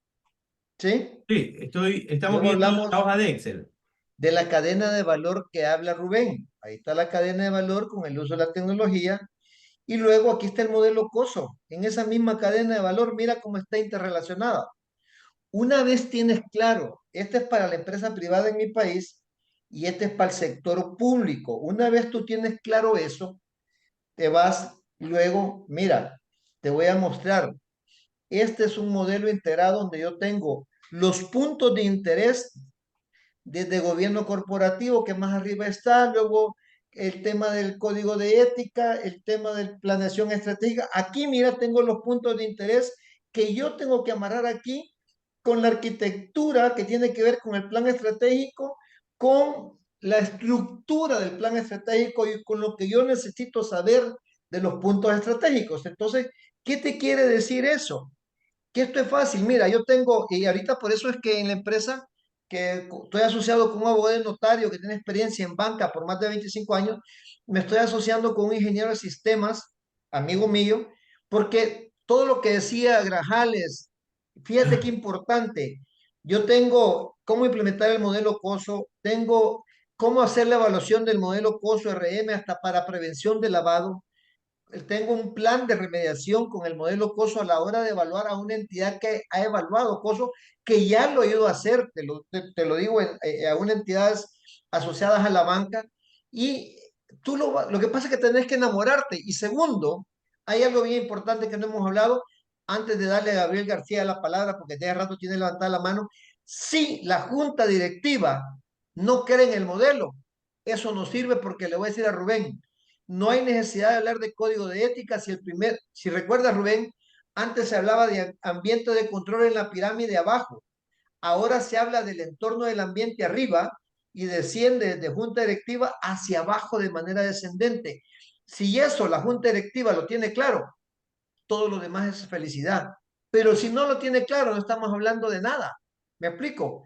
¿Sí? sí, estamos Luego viendo la hablamos hoja de Excel. de la cadena de valor que habla Rubén. Ahí está la cadena de valor con el uso de la tecnología. Y luego aquí está el modelo COSO. En esa misma cadena de valor, mira cómo está interrelacionada. Una vez tienes claro, este es para la empresa privada en mi país y este es para el sector público. Una vez tú tienes claro eso, te vas luego, mira, te voy a mostrar. Este es un modelo integrado donde yo tengo los puntos de interés desde gobierno corporativo, que más arriba está, luego el tema del código de ética, el tema de planeación estratégica. Aquí, mira, tengo los puntos de interés que yo tengo que amarrar aquí con la arquitectura que tiene que ver con el plan estratégico, con la estructura del plan estratégico y con lo que yo necesito saber de los puntos estratégicos. Entonces, ¿qué te quiere decir eso? Que esto es fácil. Mira, yo tengo, y ahorita por eso es que en la empresa que estoy asociado con un abogado de notario que tiene experiencia en banca por más de 25 años, me estoy asociando con un ingeniero de sistemas, amigo mío, porque todo lo que decía Grajales, fíjate qué importante. Yo tengo cómo implementar el modelo COSO, tengo cómo hacer la evaluación del modelo COSO RM hasta para prevención de lavado, tengo un plan de remediación con el modelo COSO a la hora de evaluar a una entidad que ha evaluado COSO, que ya lo he ido a hacer, te lo digo, a unas entidades asociadas a la banca. Y tú lo que pasa es que tenés que enamorarte. Y segundo, hay algo bien importante que no hemos hablado antes de darle a Gabriel García la palabra, porque de rato tiene levantada la mano. Si la junta directiva no cree en el modelo, eso no sirve, porque le voy a decir a Rubén, no hay necesidad de hablar de código de ética si recuerdas, Rubén, antes se hablaba de ambiente de control en la pirámide abajo. Ahora se habla del entorno del ambiente arriba y desciende desde junta directiva hacia abajo de manera descendente. Si eso la junta directiva lo tiene claro, todo lo demás es felicidad. Pero si no lo tiene claro, no estamos hablando de nada. ¿Me explico?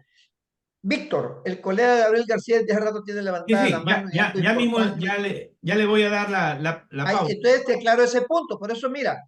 Víctor, el colega Gabriel García de hace rato tiene Sí, levantada la sí, mano y algo ya mismo importante. ya le voy a dar la pausa. Entonces te aclaro ese punto. Por eso, mira,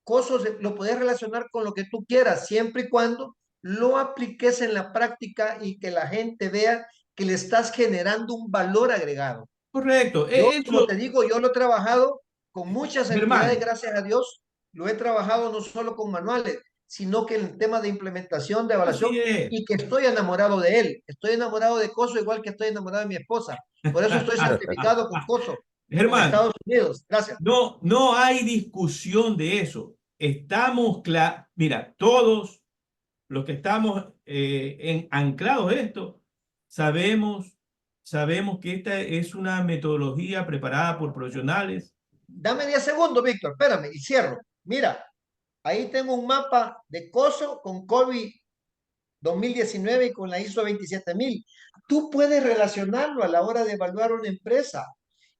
cosas lo puedes relacionar con lo que tú quieras, siempre y cuando lo apliques en la práctica y que la gente vea que le estás generando un valor agregado. Correcto, Yo, como te eso, digo, yo lo he trabajado con muchas entidades, Germán, gracias a Dios. Lo he trabajado no solo con manuales, sino que en el tema de implementación, de evaluación, así es. y que estoy enamorado de él. Estoy enamorado de COSO igual que estoy enamorado de mi esposa. Por eso estoy certificado con COSO, con Germán, Estados Unidos. Gracias. no, no hay discusión de eso. Estamos claros, mira, todos los que estamos anclados en esto, sabemos, sabemos que esta es una metodología preparada por profesionales. Dame 10 segundos, Víctor, espérame y cierro. Mira, ahí tengo un mapa de COSO con COVID 2019 y con la ISO 27000. Tú puedes relacionarlo a la hora de evaluar una empresa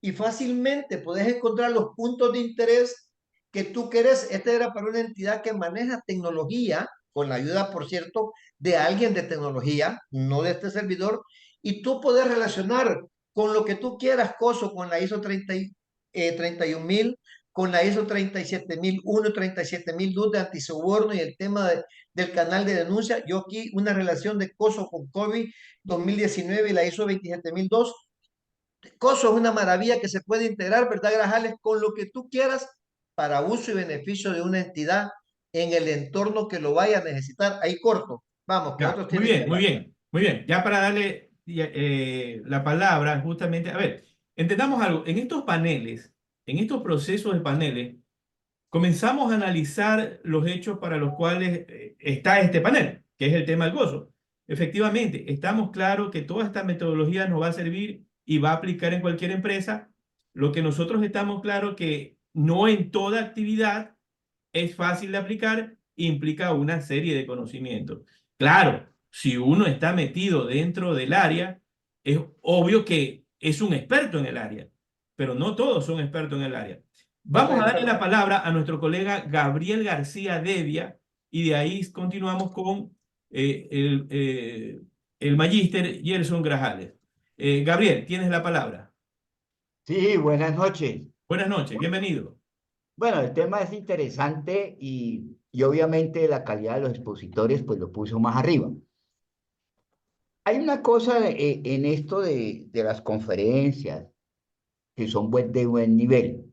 y fácilmente puedes encontrar los puntos de interés que tú quieres. Este era para una entidad que maneja tecnología, con la ayuda, por cierto, de alguien de tecnología, no de este servidor, y tú puedes relacionar con lo que tú quieras, COSO, con la ISO 31000, con la ISO 37001, 37002 de antisoborno y el tema del canal de denuncia. Yo aquí una relación de COSO con COVID 2019 y la ISO 27002. COSO es una maravilla que se puede integrar, ¿verdad, Grajales? Con lo que tú quieras para uso y beneficio de una entidad en el entorno que lo vaya a necesitar. Ahí corto. Vamos, que Ya, otros muy tienen que bien, muy hablar. bien, muy bien. Ya para darle la palabra justamente, a ver, entendamos algo. En estos paneles, en estos procesos de paneles, comenzamos a analizar los hechos para los cuales está este panel, que es el tema del gozo. Efectivamente, estamos claros que toda esta metodología nos va a servir y va a aplicar en cualquier empresa. Lo que nosotros estamos claros que no en toda actividad es fácil de aplicar, implica una serie de conocimientos. Claro, si uno está metido dentro del área, es obvio que es un experto en el área, pero no todos son expertos en el área. Vamos a darle la palabra a nuestro colega Gabriel García Devia y de ahí continuamos con el magíster Gerson Grajales. Gabriel, tienes la palabra. Sí, buenas noches. Buenas noches, bienvenido. Bueno, el tema es interesante y obviamente la calidad de los expositores pues lo puso más arriba. Hay una cosa en esto de las conferencias que son de buen nivel,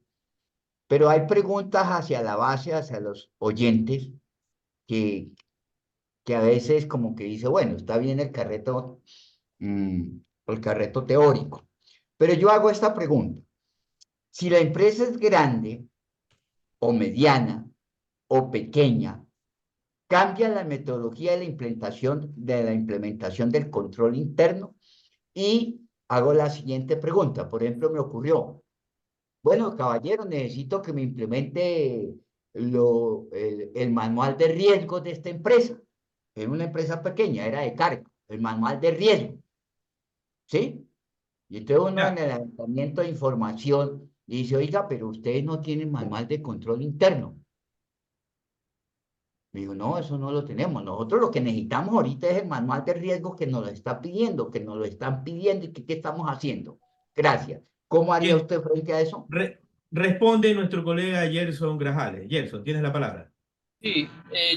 pero hay preguntas hacia la base, hacia los oyentes, que, que a veces como que dice, bueno, está bien mm, el carreto teórico, pero yo hago esta pregunta. Si la empresa es grande o mediana o pequeña, cambia la metodología de la implementación del control interno y hago la siguiente pregunta. Por ejemplo, me ocurrió, bueno, caballero, necesito que me implemente el manual de riesgos de esta empresa. Era una empresa pequeña, era de carga, el manual de riesgo, ¿sí? Y entonces uno en Ya. el levantamiento de información dice, oiga, pero ustedes no tienen manual de control interno. Me dijo, no, eso no lo tenemos. Nosotros lo que necesitamos ahorita es el manual de riesgos que nos lo está pidiendo, que nos lo están pidiendo y que qué estamos haciendo. Gracias. ¿Cómo haría Bien, usted frente a eso? responde nuestro colega Gerson Grajales. Gerson, tienes la palabra. Sí,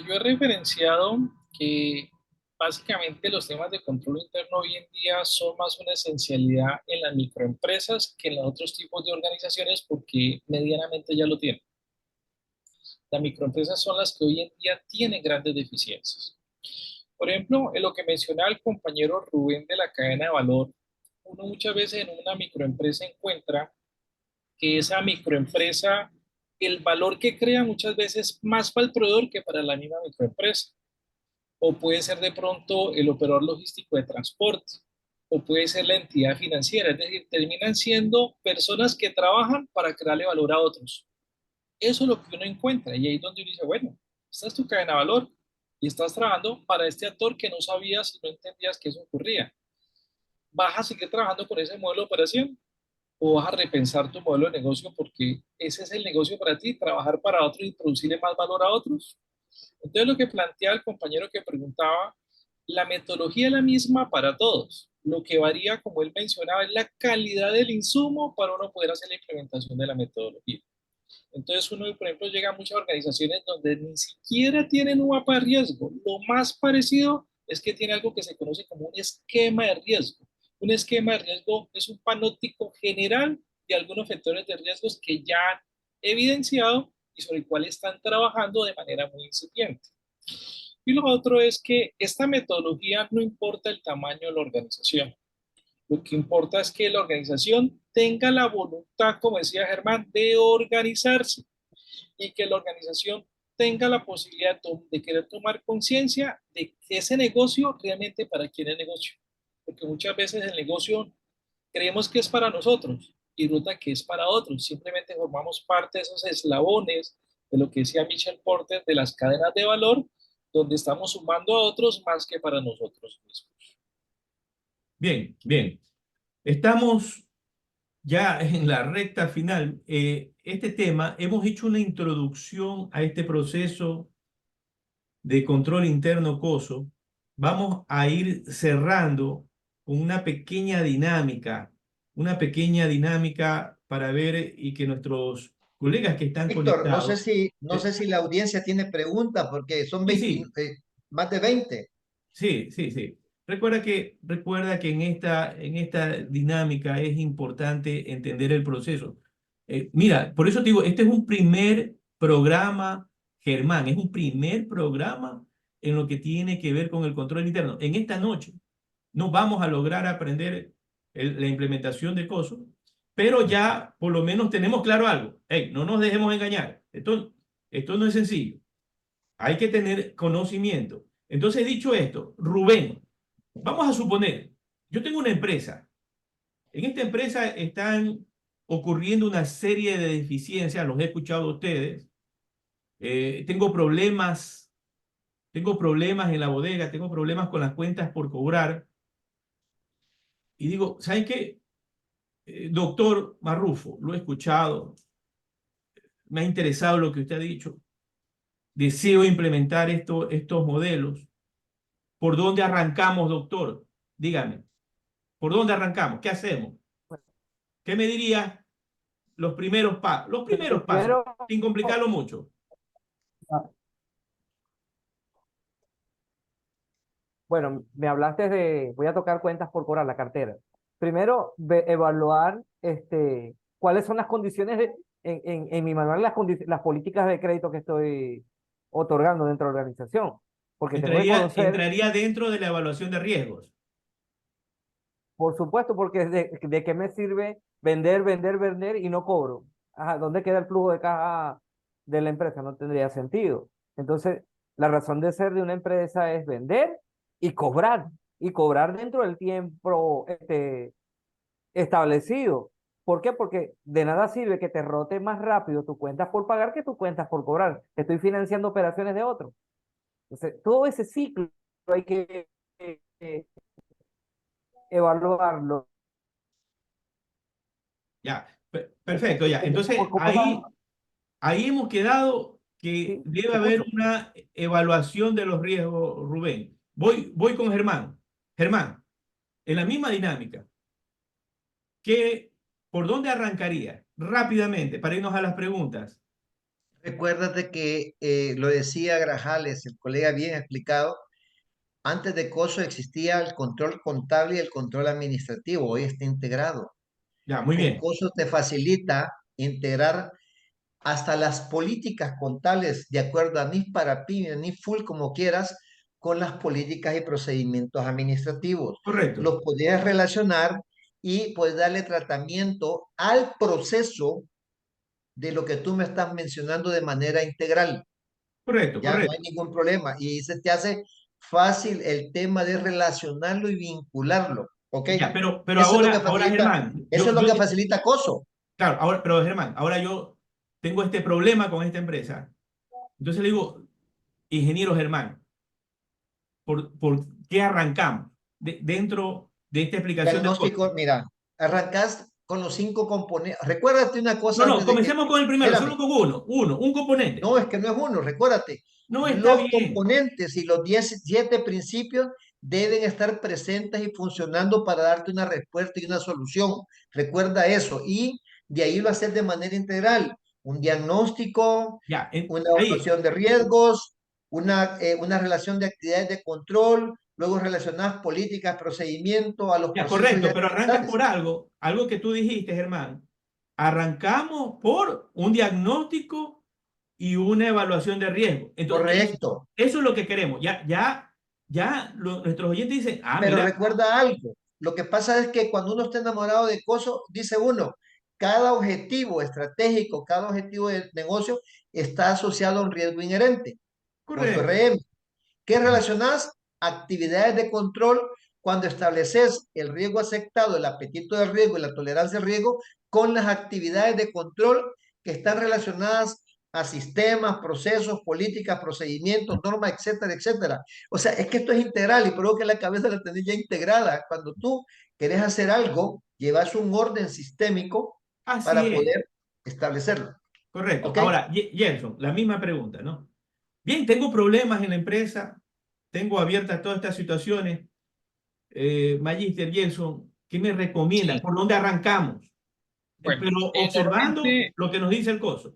yo he referenciado que básicamente los temas de control interno hoy en día son más una esencialidad en las microempresas que en los otros tipos de organizaciones porque medianamente ya lo tienen. Las microempresas son las que hoy en día tienen grandes deficiencias. Por ejemplo, en lo que mencionaba el compañero Rubén de la cadena de valor, uno muchas veces en una microempresa encuentra que esa microempresa, el valor que crea muchas veces más para el proveedor que para la misma microempresa. O puede ser de pronto el operador logístico de transporte, o puede ser la entidad financiera, es decir, terminan siendo personas que trabajan para crearle valor a otros. Eso es lo que uno encuentra y ahí es donde uno dice, bueno, esta es tu cadena de valor y estás trabajando para este actor que no sabías y no entendías que eso ocurría. ¿Vas a seguir trabajando con ese modelo de operación o vas a repensar tu modelo de negocio porque ese es el negocio para ti, trabajar para otros y producirle más valor a otros? Entonces lo que plantea el compañero que preguntaba, la metodología es la misma para todos. Lo que varía, como él mencionaba, es la calidad del insumo para uno poder hacer la implementación de la metodología. Entonces uno, por ejemplo, llega a muchas organizaciones donde ni siquiera tienen un mapa de riesgo. Lo más parecido es que tiene algo que se conoce como un esquema de riesgo. Un esquema de riesgo es un panóptico general de algunos factores de riesgos que ya han evidenciado y sobre el cual están trabajando de manera muy incipiente. Y lo otro es que esta metodología no importa el tamaño de la organización. Lo que importa es que la organización tenga la voluntad, como decía Germán, de organizarse y que la organización tenga la posibilidad de querer tomar conciencia de que ese negocio realmente para quién es negocio. Porque muchas veces el negocio creemos que es para nosotros y resulta que es para otros. Simplemente formamos parte de esos eslabones de lo que decía Michel Porter de las cadenas de valor, donde estamos sumando a otros más que para nosotros mismos. Bien, bien. Estamos ya en la recta final. Este tema, hemos hecho una introducción a este proceso de control interno COSO. Vamos a ir cerrando con una pequeña dinámica para ver y que nuestros colegas que están Víctor, conectados. no sé si la audiencia tiene preguntas porque son Sí, sí, más de 20. sí, sí, sí. Recuerda que en esta dinámica es importante entender el proceso. Mira, por eso te digo, este es un primer programa, Germán, es un primer programa en lo que tiene que ver con el control interno. En esta noche no vamos a lograr aprender la implementación de COSO, pero ya por lo menos tenemos claro algo. Hey, no nos dejemos engañar. Esto no es sencillo. Hay que tener conocimiento. Entonces, dicho esto, Rubén, vamos a suponer, yo tengo una empresa. En esta empresa están ocurriendo una serie de deficiencias, los he escuchado a ustedes. Tengo problemas en la bodega, tengo problemas con las cuentas por cobrar. Y digo, ¿saben qué? Doctor Marrufo, lo he escuchado, me ha interesado lo que usted ha dicho. Deseo implementar estos modelos. ¿Por dónde arrancamos, doctor? Dígame, ¿por dónde arrancamos? ¿Qué hacemos? ¿Qué me diría los primeros pasos? Los primeros pasos, Primero, sin complicarlo mucho. bueno, me hablaste voy a tocar cuentas por cobrar la cartera. Primero, evaluar cuáles son las condiciones en mi manual, las políticas de crédito que estoy otorgando dentro de la organización. Porque tengo que conocer, Entraría dentro de la evaluación de riesgos. por supuesto, porque de qué me sirve vender y no cobro. Ajá, ¿dónde queda el flujo de caja de la empresa? No tendría sentido. Entonces, la razón de ser de una empresa es vender y cobrar dentro del tiempo establecido. ¿Por qué? Porque de nada sirve que te rote más rápido tu cuentas por pagar que tu cuentas por cobrar. Estoy financiando operaciones de otros. Entonces, todo ese ciclo hay que evaluarlo. Ya, perfecto, ya. Entonces, ¿Cómo ahí hemos quedado que sí, debe te haber escucho? una evaluación de los riesgos, Rubén. Voy con Germán. Germán, en la misma dinámica, ¿por dónde arrancaría? Rápidamente, para irnos a las preguntas. Recuérdate que lo decía Grajales, el colega bien explicado, antes de COSO existía el control contable y el control administrativo, hoy está integrado. Ya, muy Con bien. COSO te facilita integrar hasta las políticas contables de acuerdo a NIF para pyme, NIF full, como quieras, con las políticas y procedimientos administrativos. Correcto, Los podrías relacionar y puedes darle tratamiento al proceso de lo que tú me estás mencionando de manera integral. correcto, Ya no hay correcto. ningún problema. Y se te hace fácil el tema de relacionarlo y vincularlo. ¿Ok? Ya, pero Eso es lo que ahora facilita, Germán, eso es lo que facilita COSO. claro, pero Germán, ahora yo tengo este problema con esta empresa. Entonces le digo, ingeniero Germán, ¿por qué arrancamos dentro de esta explicación del código? Diagnóstico, mira, arrancas con los 5 componentes. Recuérdate una No, cosa no, antes de que, comencemos con el primero, solo espérame, con un componente. no, es que no es uno, recuérdate. No está Los bien, componentes y los 17 principios deben estar presentes y funcionando para darte una respuesta y una solución. Recuerda eso. Y de ahí lo haces de manera integral. Un diagnóstico, ya, una ahí, evaluación de riesgos, una relación de actividades de control, luego relacionar políticas, procedimientos a los ya, procesos y correcto, pero arrancas actividades. por algo que tú dijiste, Germán. Arrancamos por un diagnóstico y una evaluación de riesgo. Entonces, Correcto. eso es lo que queremos. Nuestros oyentes dicen, Pero mira, recuerda algo, lo que pasa es que cuando uno está enamorado de cosas, dice uno, cada objetivo estratégico, cada objetivo de negocio está asociado a un riesgo inherente, con tu correcto. RM. ¿Qué relacionas? Actividades de control cuando estableces el riesgo aceptado, el apetito del riesgo y la tolerancia al riesgo con las actividades de control que están relacionadas a sistemas, procesos, políticas, procedimientos, normas, etcétera, etcétera. O sea, es que esto es integral y creo que la cabeza la tenés ya integrada. Cuando tú querés hacer algo, llevas un orden sistémico Así para es, poder establecerlo. correcto. ¿Ok? Ahora, Jenson, la misma pregunta, ¿no? Bien, tengo problemas en la empresa, tengo abiertas todas estas situaciones. Magister Jenson, ¿qué me recomienda? Sí, ¿Por dónde arrancamos? bueno, Pero observando normalmente, lo que nos dice el coso.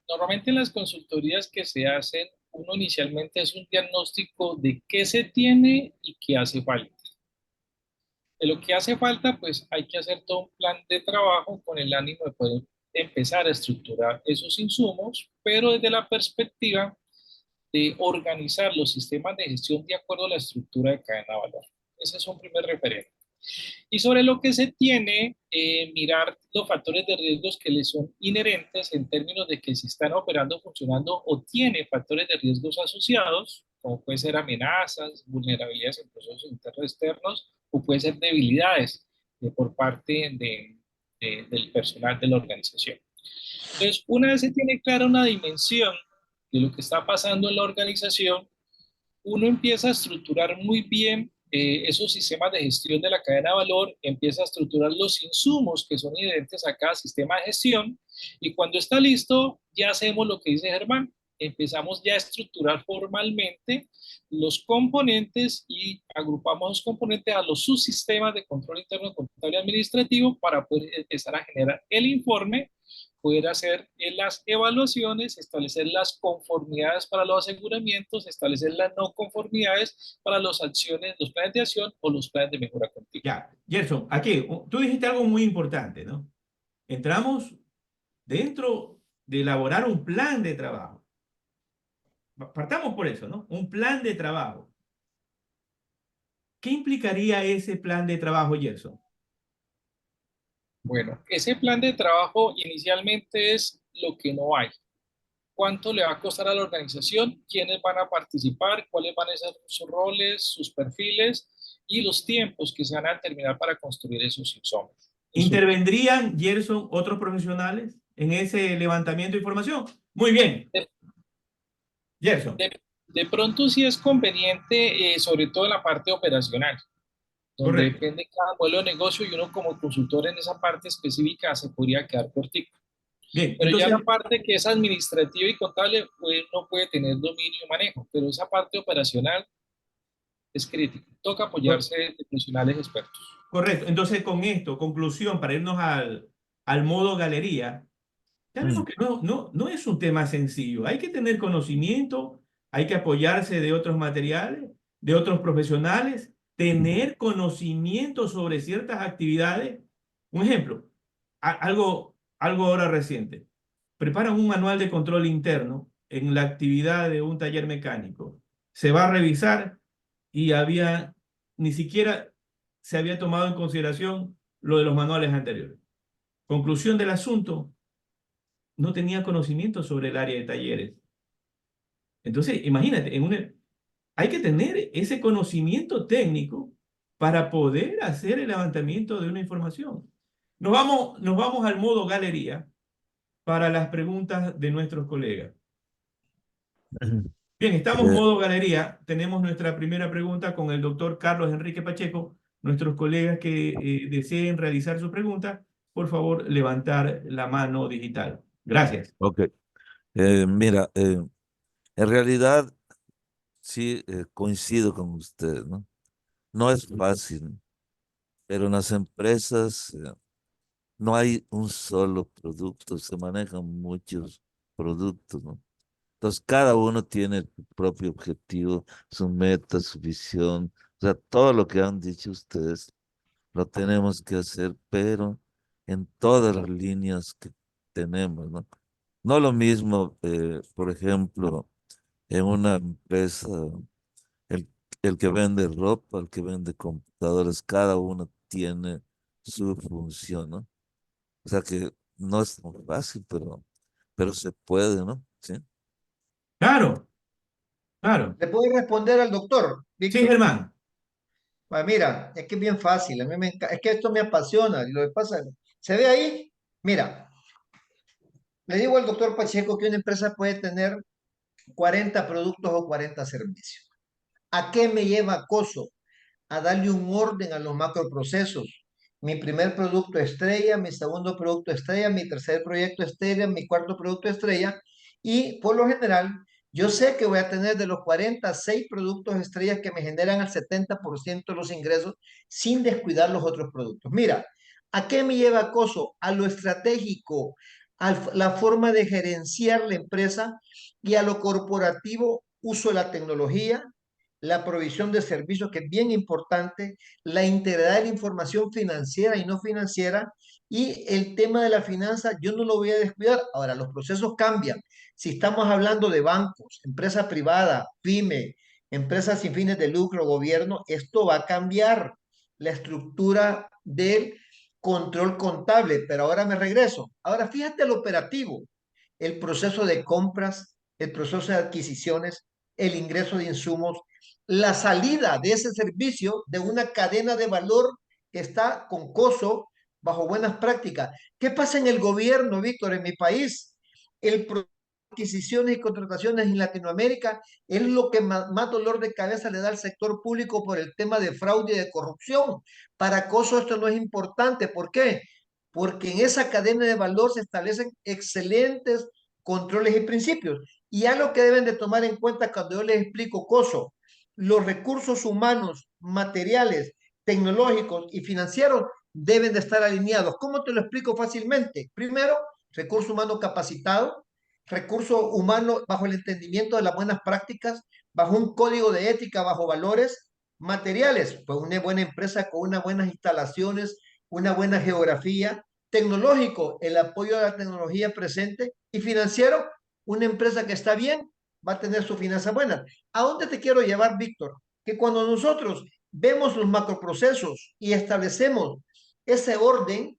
normalmente en las consultorías que se hacen, uno inicialmente es un diagnóstico de qué se tiene y qué hace falta. De lo que hace falta, pues hay que hacer todo un plan de trabajo con el ánimo de poder empezar a estructurar esos insumos, pero desde la perspectiva de organizar los sistemas de gestión de acuerdo a la estructura de cadena de valor. Ese es un primer referente. Y sobre lo que se tiene, mirar los factores de riesgos que le son inherentes en términos de que si están operando, funcionando o tiene factores de riesgos asociados, como puede ser amenazas, vulnerabilidades en procesos internos externos, o puede ser debilidades por parte del personal de la organización. Entonces, una vez se tiene clara una dimensión de lo que está pasando en la organización, uno empieza a estructurar muy bien esos sistemas de gestión de la cadena de valor, empieza a estructurar los insumos que son inherentes a cada sistema de gestión, y cuando está listo, ya hacemos lo que dice Germán, empezamos ya a estructurar formalmente los componentes y agrupamos los componentes a los subsistemas de control interno contable administrativo para poder empezar a generar el informe, poder hacer las evaluaciones, establecer las conformidades para los aseguramientos, establecer las no conformidades para las acciones, los planes de acción o los planes de mejora continua. Ya, Gerson, aquí tú dijiste algo muy importante, ¿no? Entramos dentro de elaborar un plan de trabajo. Partamos por eso, ¿no? Un plan de trabajo. ¿Qué implicaría ese plan de trabajo, Gerson? Bueno, ese plan de trabajo inicialmente es lo que no hay. ¿Cuánto le va a costar a la organización? ¿Quiénes van a participar? ¿Cuáles van a ser sus roles, sus perfiles y los tiempos que se van a determinar para construir esos insumos? ¿Intervendrían, Gerson, otros profesionales en ese levantamiento de información? Muy bien. Gerson. De pronto sí es conveniente, sobre todo en la parte operacional, donde Correcto. depende de cada modelo de negocio y uno como consultor en esa parte específica se podría quedar cortico. Bien, Pero entonces, ya la parte que es administrativa y contable, pues no puede tener dominio y manejo, pero esa parte operacional es crítica. Toca apoyarse de profesionales expertos. correcto. Entonces, con esto, conclusión, para irnos al modo galería, ya vemos que no es un tema sencillo. Hay que tener conocimiento, hay que apoyarse de otros materiales, de otros profesionales, tener conocimiento sobre ciertas actividades. Un ejemplo, algo ahora reciente. Preparan un manual de control interno en la actividad de un taller mecánico. Se va a revisar y ni siquiera se había tomado en consideración lo de los manuales anteriores. Conclusión del asunto, no tenía conocimiento sobre el área de talleres. Entonces, imagínate, hay que tener ese conocimiento técnico para poder hacer el levantamiento de una información. Nos vamos al modo galería para las preguntas de nuestros colegas. Bien, estamos en modo galería. Tenemos nuestra primera pregunta con el doctor Carlos Enrique Pacheco. Nuestros colegas que deseen realizar su pregunta, por favor, levantar la mano digital. Gracias. Ok. Mira, en realidad sí coincido con usted, ¿no? No es fácil, pero en las empresas no hay un solo producto, se manejan muchos productos, ¿no? Entonces, cada uno tiene su propio objetivo, su meta, su visión. O sea, todo lo que han dicho ustedes lo tenemos que hacer, pero en todas las líneas que tenemos, ¿no? No lo mismo, por ejemplo, en una empresa, el, el que vende ropa, el que vende computadores, cada uno tiene su función, ¿no? O sea que no es tan fácil, pero se puede, ¿no? Sí. Claro, claro. ¿Le puedo responder al doctor, Sí, Víctor? Germán. Pues mira, es que es bien fácil, a mí es que esto me apasiona, y lo que pasa, ¿se ve ahí? Mira, le digo al doctor Pacheco que una empresa puede tener 40 productos o 40 servicios. ¿A qué me lleva acoso? A darle un orden a los macroprocesos. Mi primer producto estrella, mi segundo producto estrella, mi tercer proyecto estrella, mi cuarto producto estrella. Y por lo general, yo sé que voy a tener de los 46 productos estrellas que me generan el 70% de los ingresos sin descuidar los otros productos. Mira, ¿a qué me lleva acoso? A lo estratégico, a la forma de gerenciar la empresa y a lo corporativo, uso de la tecnología, la provisión de servicios, que es bien importante, la integridad de la información financiera y no financiera, y el tema de la finanza, yo no lo voy a descuidar. Ahora, los procesos cambian. Si estamos hablando de bancos, empresa privada, pyme, empresas sin fines de lucro, gobierno, esto va a cambiar la estructura del control contable. Pero ahora me regreso. Ahora fíjate el operativo, el proceso de compras, el proceso de adquisiciones, el ingreso de insumos, la salida de ese servicio de una cadena de valor que está con costo bajo buenas prácticas. ¿Qué pasa en el gobierno, Víctor, en mi país? El proceso de adquisiciones y contrataciones en Latinoamérica es lo que más dolor de cabeza le da al sector público por el tema de fraude y de corrupción. Para COSO esto no es importante. ¿Por qué? Porque en esa cadena de valor se establecen excelentes controles y principios. Y algo que deben de tomar en cuenta cuando yo les explico COSO, los recursos humanos, materiales, tecnológicos y financieros deben de estar alineados. ¿Cómo te lo explico fácilmente? Primero, recurso humano capacitado, recurso humano bajo el entendimiento de las buenas prácticas, bajo un código de ética, bajo valores. Materiales, pues una buena empresa con unas buenas instalaciones, una buena geografía. Tecnológico, el apoyo a la tecnología presente. Y financiero, una empresa que está bien va a tener sus finanzas buenas. ¿A dónde te quiero llevar, Víctor? Que cuando nosotros vemos los macroprocesos y establecemos ese orden,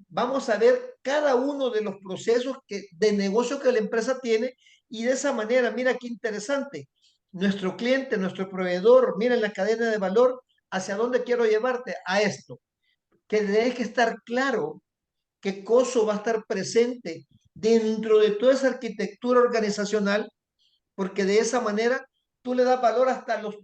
vamos a ver cada uno de los procesos de negocio que la empresa tiene, y de esa manera, mira qué interesante, nuestro cliente, nuestro proveedor, mira en la cadena de valor, ¿hacia dónde quiero llevarte? A esto, que debes que estar claro que COSO va a estar presente dentro de toda esa arquitectura organizacional, porque de esa manera tú le das valor hasta los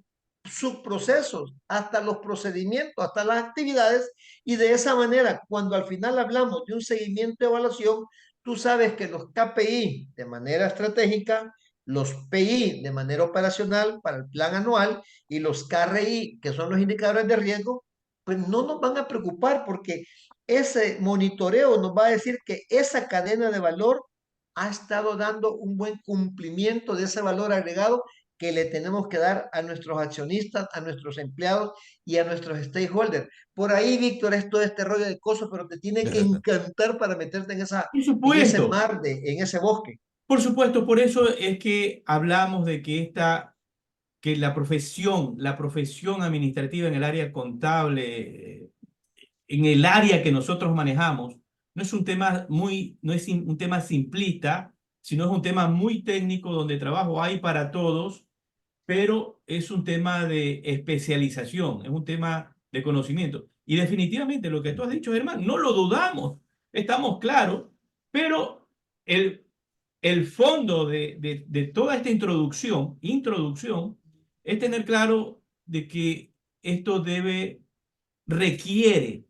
subprocesos, hasta los procedimientos, hasta las actividades, y de esa manera, cuando al final hablamos de un seguimiento de evaluación, tú sabes que los KPI de manera estratégica, los PI de manera operacional para el plan anual y los KRI, que son los indicadores de riesgo, pues no nos van a preocupar, porque ese monitoreo nos va a decir que esa cadena de valor ha estado dando un buen cumplimiento de ese valor agregado que le tenemos que dar a nuestros accionistas, a nuestros empleados y a nuestros stakeholders. Por ahí, Víctor, es todo este rollo de cosas, pero te tiene que encantar para meterte en Por ese supuesto, mar, en ese bosque. por supuesto, por eso es que hablamos de que que la profesión administrativa en el área contable, en el área que nosotros manejamos, no es un tema no es un tema simplista, sino es un tema muy técnico donde trabajo hay para todos, pero es un tema de especialización, es un tema de conocimiento. Y definitivamente lo que tú has dicho, Germán, no lo dudamos, estamos claros, pero el fondo de toda esta introducción es tener claro de que esto requiere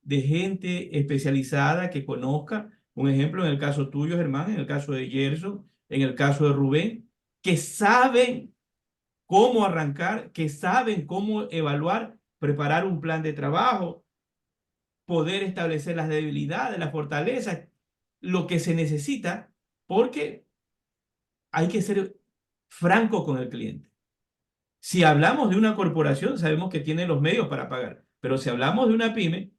de gente especializada que conozca. Un ejemplo en el caso tuyo, Germán, en el caso de Gerson, en el caso de Rubén, que saben cómo arrancar, que saben cómo evaluar, preparar un plan de trabajo, poder establecer las debilidades, las fortalezas, lo que se necesita, porque hay que ser franco con el cliente. Si hablamos de una corporación, sabemos que tiene los medios para pagar, pero si hablamos de una pyme,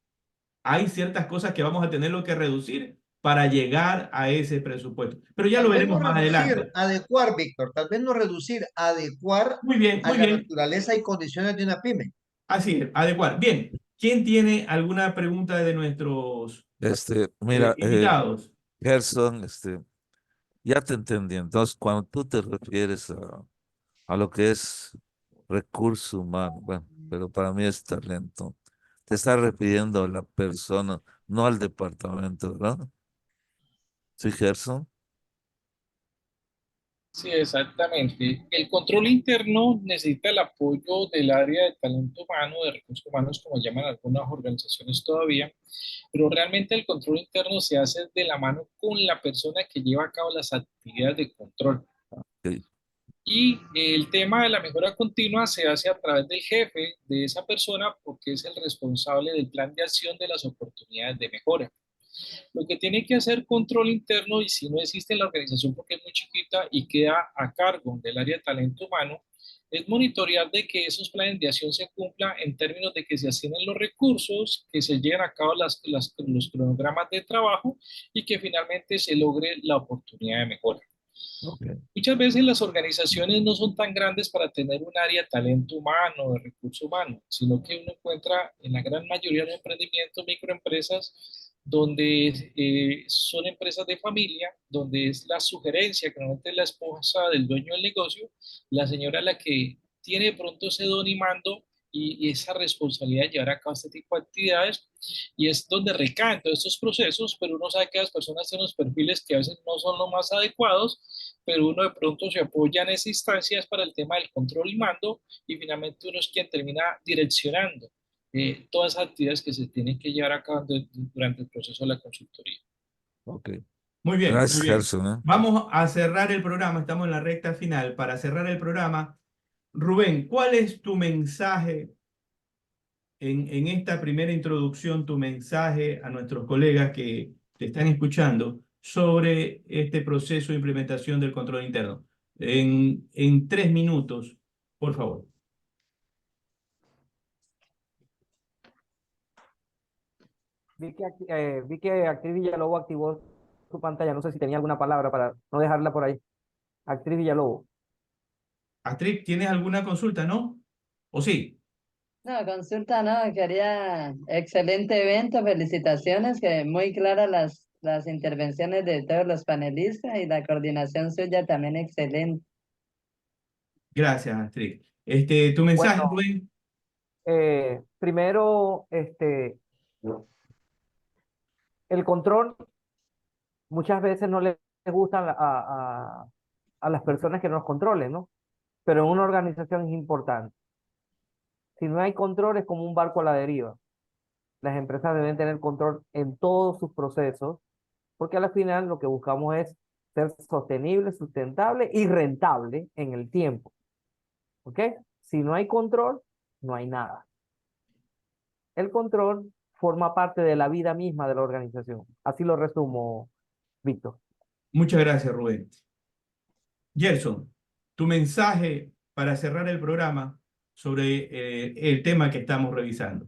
hay ciertas cosas que vamos a tenerlo que reducir para llegar a ese presupuesto. Pero ya lo Tal vez no veremos más reducir, adelante. adecuar, Víctor, tal vez no reducir, adecuar Muy bien, a muy la bien. naturaleza y condiciones de una pyme. Así es, adecuar. Bien, ¿quién tiene alguna pregunta de nuestros Mira, invitados? Gerson, ya te entendí. Entonces, cuando tú te refieres a lo que es recurso humano, bueno, pero para mí es talento, te estás refiriendo a la persona, no al departamento, ¿verdad? Sí, Gerson. Sí, exactamente. El control interno necesita el apoyo del área de talento humano, de recursos humanos, como llaman algunas organizaciones todavía, pero realmente el control interno se hace de la mano con la persona que lleva a cabo las actividades de control. Sí. Y el tema de la mejora continua se hace a través del jefe de esa persona, porque es el responsable del plan de acción de las oportunidades de mejora. Lo que tiene que hacer control interno, y si no existe en la organización porque es muy chiquita y queda a cargo del área de talento humano, es monitorear de que esos planes de acción se cumplan en términos de que se asignen los recursos, que se lleven a cabo los cronogramas de trabajo y que finalmente se logre la oportunidad de mejora. Ok. Muchas veces las organizaciones no son tan grandes para tener un área de talento humano, de recurso humano, sino que uno encuentra en la gran mayoría de los emprendimientos, microempresas, donde son empresas de familia, donde es la sugerencia, que normalmente es la esposa del dueño del negocio, la señora la que tiene de pronto ese don y mando y esa responsabilidad de llevar a cabo este tipo de actividades, y es donde recaen todos estos procesos, pero uno sabe que las personas tienen los perfiles que a veces no son los más adecuados, pero uno de pronto se apoya en esas instancias para el tema del control y mando, y finalmente uno es quien termina direccionando todas las actividades que se tienen que llevar a cabo durante el proceso de la consultoría. Ok. Muy bien, muy Gracias, bien. Gerson, ¿eh? Vamos a cerrar el programa, estamos en la recta final. Para cerrar el programa, Rubén, ¿cuál es tu mensaje en esta primera introducción, tu mensaje a nuestros colegas que te están escuchando sobre este proceso de implementación del control interno? En 3 minutos, por favor. Vi que Actriz Villalobos activó su pantalla. No sé si tenía alguna palabra para no dejarla por ahí. Actriz Villalobos. Astrid, ¿tienes alguna consulta, no? ¿O sí? No, consulta, no, quería, excelente evento, felicitaciones, que muy claras las intervenciones de todos los panelistas y la coordinación suya también excelente. Gracias, Astrid. Tu mensaje, Bueno, Rubén. primero, el control muchas veces no le gusta a las personas que nos controlen, ¿no? Pero en una organización es importante. Si no hay control, es como un barco a la deriva. Las empresas deben tener control en todos sus procesos, porque al final lo que buscamos es ser sostenible, sustentable y rentable en el tiempo. ¿Ok? Si no hay control, no hay nada. El control forma parte de la vida misma de la organización. Así lo resumo, Víctor. Muchas gracias, Rubén. Gerson, tu mensaje para cerrar el programa sobre el tema que estamos revisando.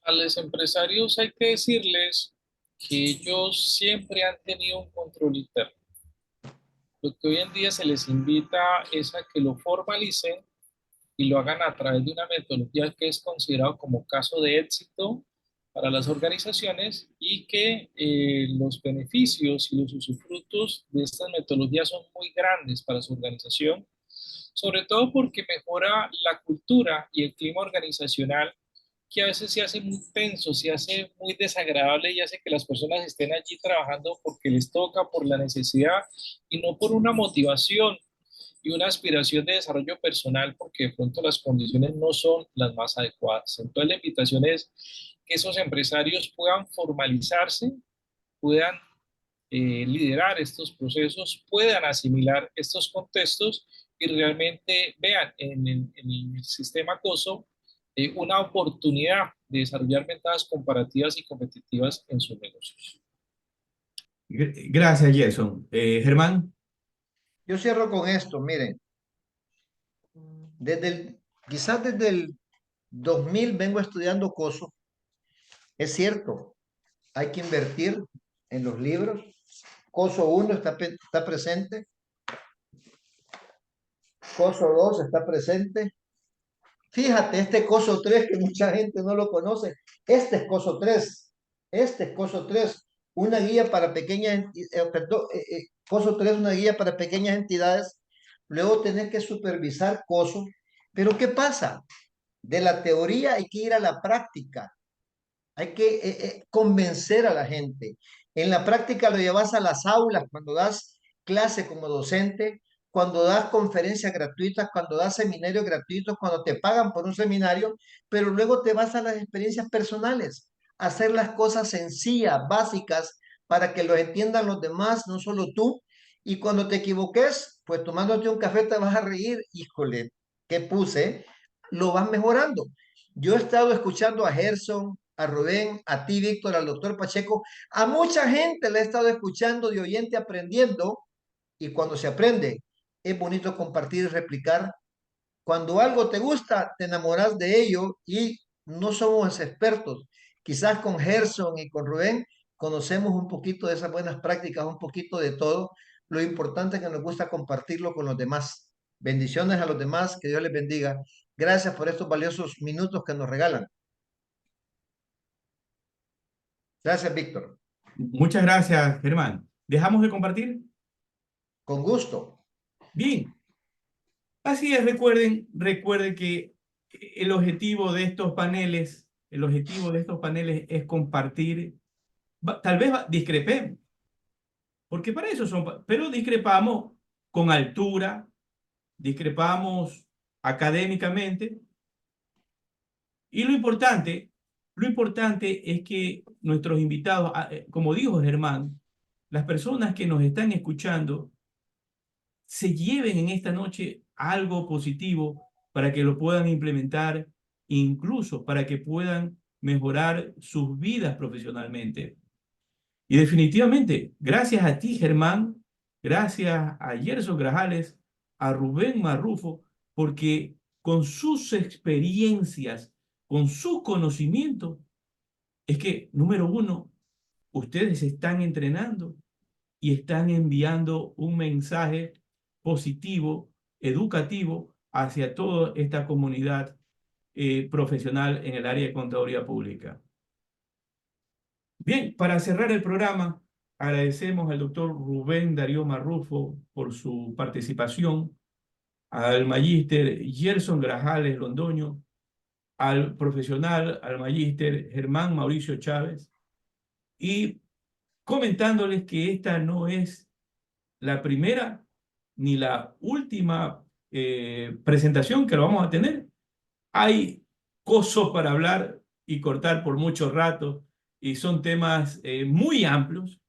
A los empresarios hay que decirles que ellos siempre han tenido un control interno. Lo que hoy en día se les invita es a que lo formalicen y lo hagan a través de una metodología que es considerado como caso de éxito para las organizaciones, y que los beneficios y los usufructos de estas metodologías son muy grandes para su organización, sobre todo porque mejora la cultura y el clima organizacional, que a veces se hace muy tenso, se hace muy desagradable y hace que las personas estén allí trabajando porque les toca, por la necesidad y no por una motivación y una aspiración de desarrollo personal, porque de pronto las condiciones no son las más adecuadas. Entonces la invitación es que esos empresarios puedan formalizarse, puedan liderar estos procesos, puedan asimilar estos contextos y realmente vean en el sistema COSO una oportunidad de desarrollar ventajas comparativas y competitivas en sus negocios. Gracias, Gerson. Germán. Yo cierro con esto, miren, quizás desde el 2000 vengo estudiando COSO. Es cierto, hay que invertir en los libros. COSO 1 está presente, COSO 2 está presente. Fíjate, este COSO 3 que mucha gente no lo conoce, este es COSO 3, este es COSO 3, una guía para pequeñas, COSO 3, una guía para pequeñas entidades. Luego tenés que supervisar COSO, pero ¿qué pasa? De la teoría hay que ir a la práctica, hay que convencer a la gente. En la práctica lo llevas a las aulas cuando das clase como docente, cuando das conferencias gratuitas, cuando das seminarios gratuitos, cuando te pagan por un seminario, pero luego te vas a las experiencias personales, a hacer las cosas sencillas, básicas, para que lo entiendan los demás, no solo tú. Y cuando te equivoques, pues tomándote un café te vas a reír, híjole, ¿qué puse? Lo vas mejorando. Yo he estado escuchando a Gerson, a Rubén, a ti, Víctor, al doctor Pacheco, a mucha gente le he estado escuchando de oyente aprendiendo, y cuando se aprende es bonito compartir y replicar, Cuando algo te gusta, te enamoras de ello y no somos expertos. Quizás con Gerson y con Rubén conocemos un poquito de esas buenas prácticas, un poquito de todo. Lo importante es que nos gusta compartirlo con los demás. Bendiciones a los demás, que Dios les bendiga. Gracias por estos valiosos minutos que nos regalan. Gracias, Víctor. Muchas gracias, Germán. ¿Dejamos de compartir? Con gusto. Bien. Así es, recuerden que el objetivo de estos paneles, es compartir, tal vez discrepemos, porque para eso son, pero discrepamos con altura, discrepamos académicamente, y lo importante es que nuestros invitados, como dijo Germán, las personas que nos están escuchando se lleven en esta noche algo positivo para que lo puedan implementar, incluso para que puedan mejorar sus vidas profesionalmente. Y definitivamente, gracias a ti, Germán, gracias a Gerson Grajales, a Rubén Marrufo, porque con sus experiencias, con su conocimiento, es que, número uno, ustedes están entrenando y están enviando un mensaje positivo, educativo, hacia toda esta comunidad profesional en el área de contaduría pública. Bien, para cerrar el programa, agradecemos al doctor Rubén Darío Marrufo por su participación, al magíster Gerson Grajales Londoño, al profesional, al magíster Germán Mauricio Chávez, y comentándoles que esta no es la primera ni la última presentación que lo vamos a tener. Hay cosas para hablar y cortar por mucho rato, y son temas muy amplios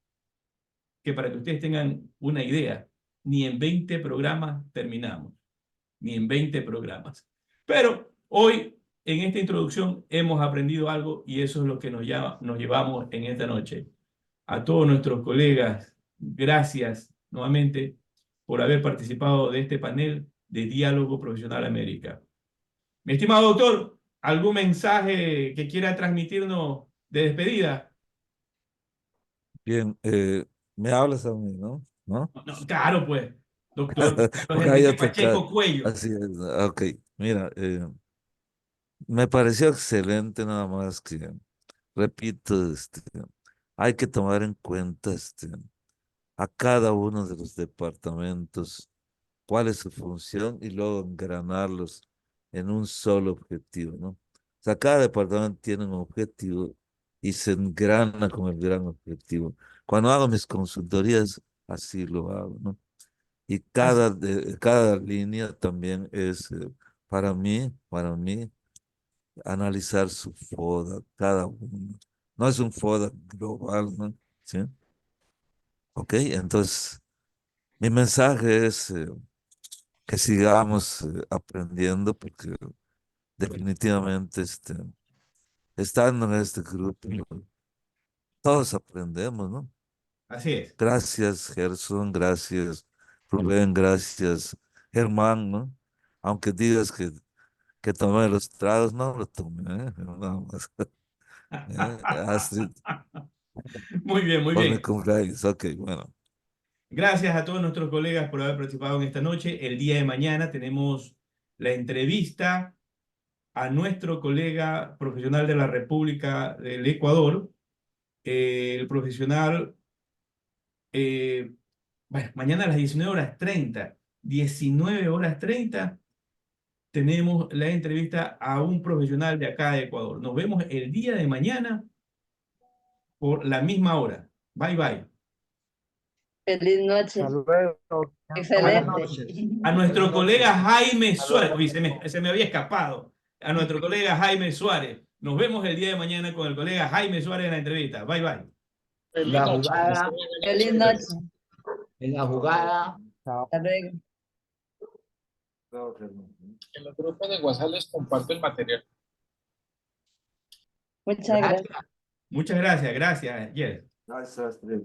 que, para que ustedes tengan una idea, ni en 20 programas terminamos, ni en 20 programas. Pero hoy, en esta introducción, hemos aprendido algo, y eso es lo que nos llevamos en esta noche. A todos nuestros colegas, gracias nuevamente por haber participado de este panel de Diálogo Profesional América. Mi estimado doctor, ¿algún mensaje que quiera transmitirnos de despedida? Bien, me hablas a mí, ¿no? ¿No? No, claro, pues, doctor Carlos Porque hay Enrique otro Pacheco Cuello. así es. Ok, mira, me pareció excelente, nada más que, repito, hay que tomar en cuenta a cada uno de los departamentos cuál es su función y luego engranarlos en un solo objetivo, ¿no? O sea, cada departamento tiene un objetivo y se engrana con el gran objetivo. Cuando hago mis consultorías, así lo hago, ¿no? Y cada línea también es, para mí, analizar su FODA, cada uno. No es un FODA global, ¿no? ¿Sí? Ok, entonces, mi mensaje es que sigamos aprendiendo, porque definitivamente estando en este grupo, todos aprendemos, ¿no? Así es. Gracias, Gerson, gracias, Rubén, gracias, Germán, ¿no? Aunque digas que tomé los tragos, no los tomé, nada más. Astrid, Muy bien, muy por mi bien. cumpleaños, ok, bueno. Gracias a todos nuestros colegas por haber participado en esta noche. El día de mañana tenemos la entrevista a nuestro colega profesional de la República del Ecuador, el profesional, bueno, mañana a las 19:30, 19:30, tenemos la entrevista a un profesional de acá de Ecuador. Nos vemos el día de mañana por la misma hora. Bye, bye. Feliz noche. Hasta luego. Buenas Excelente. noches. A nuestro Buenas colega noches. Jaime Hasta Suárez, luego. uy, se me había escapado. A nuestro colega Jaime Suárez. Nos vemos el día de mañana con el colega Jaime Suárez en la entrevista. Bye, bye. Feliz La noche. jugada, Feliz noche. en la jugada. Chao. Hasta luego. En los grupos de WhatsApp les comparto el material. Muchas gracias. Gracias. Muchas gracias, gracias, Yes. Gracias, Astrid.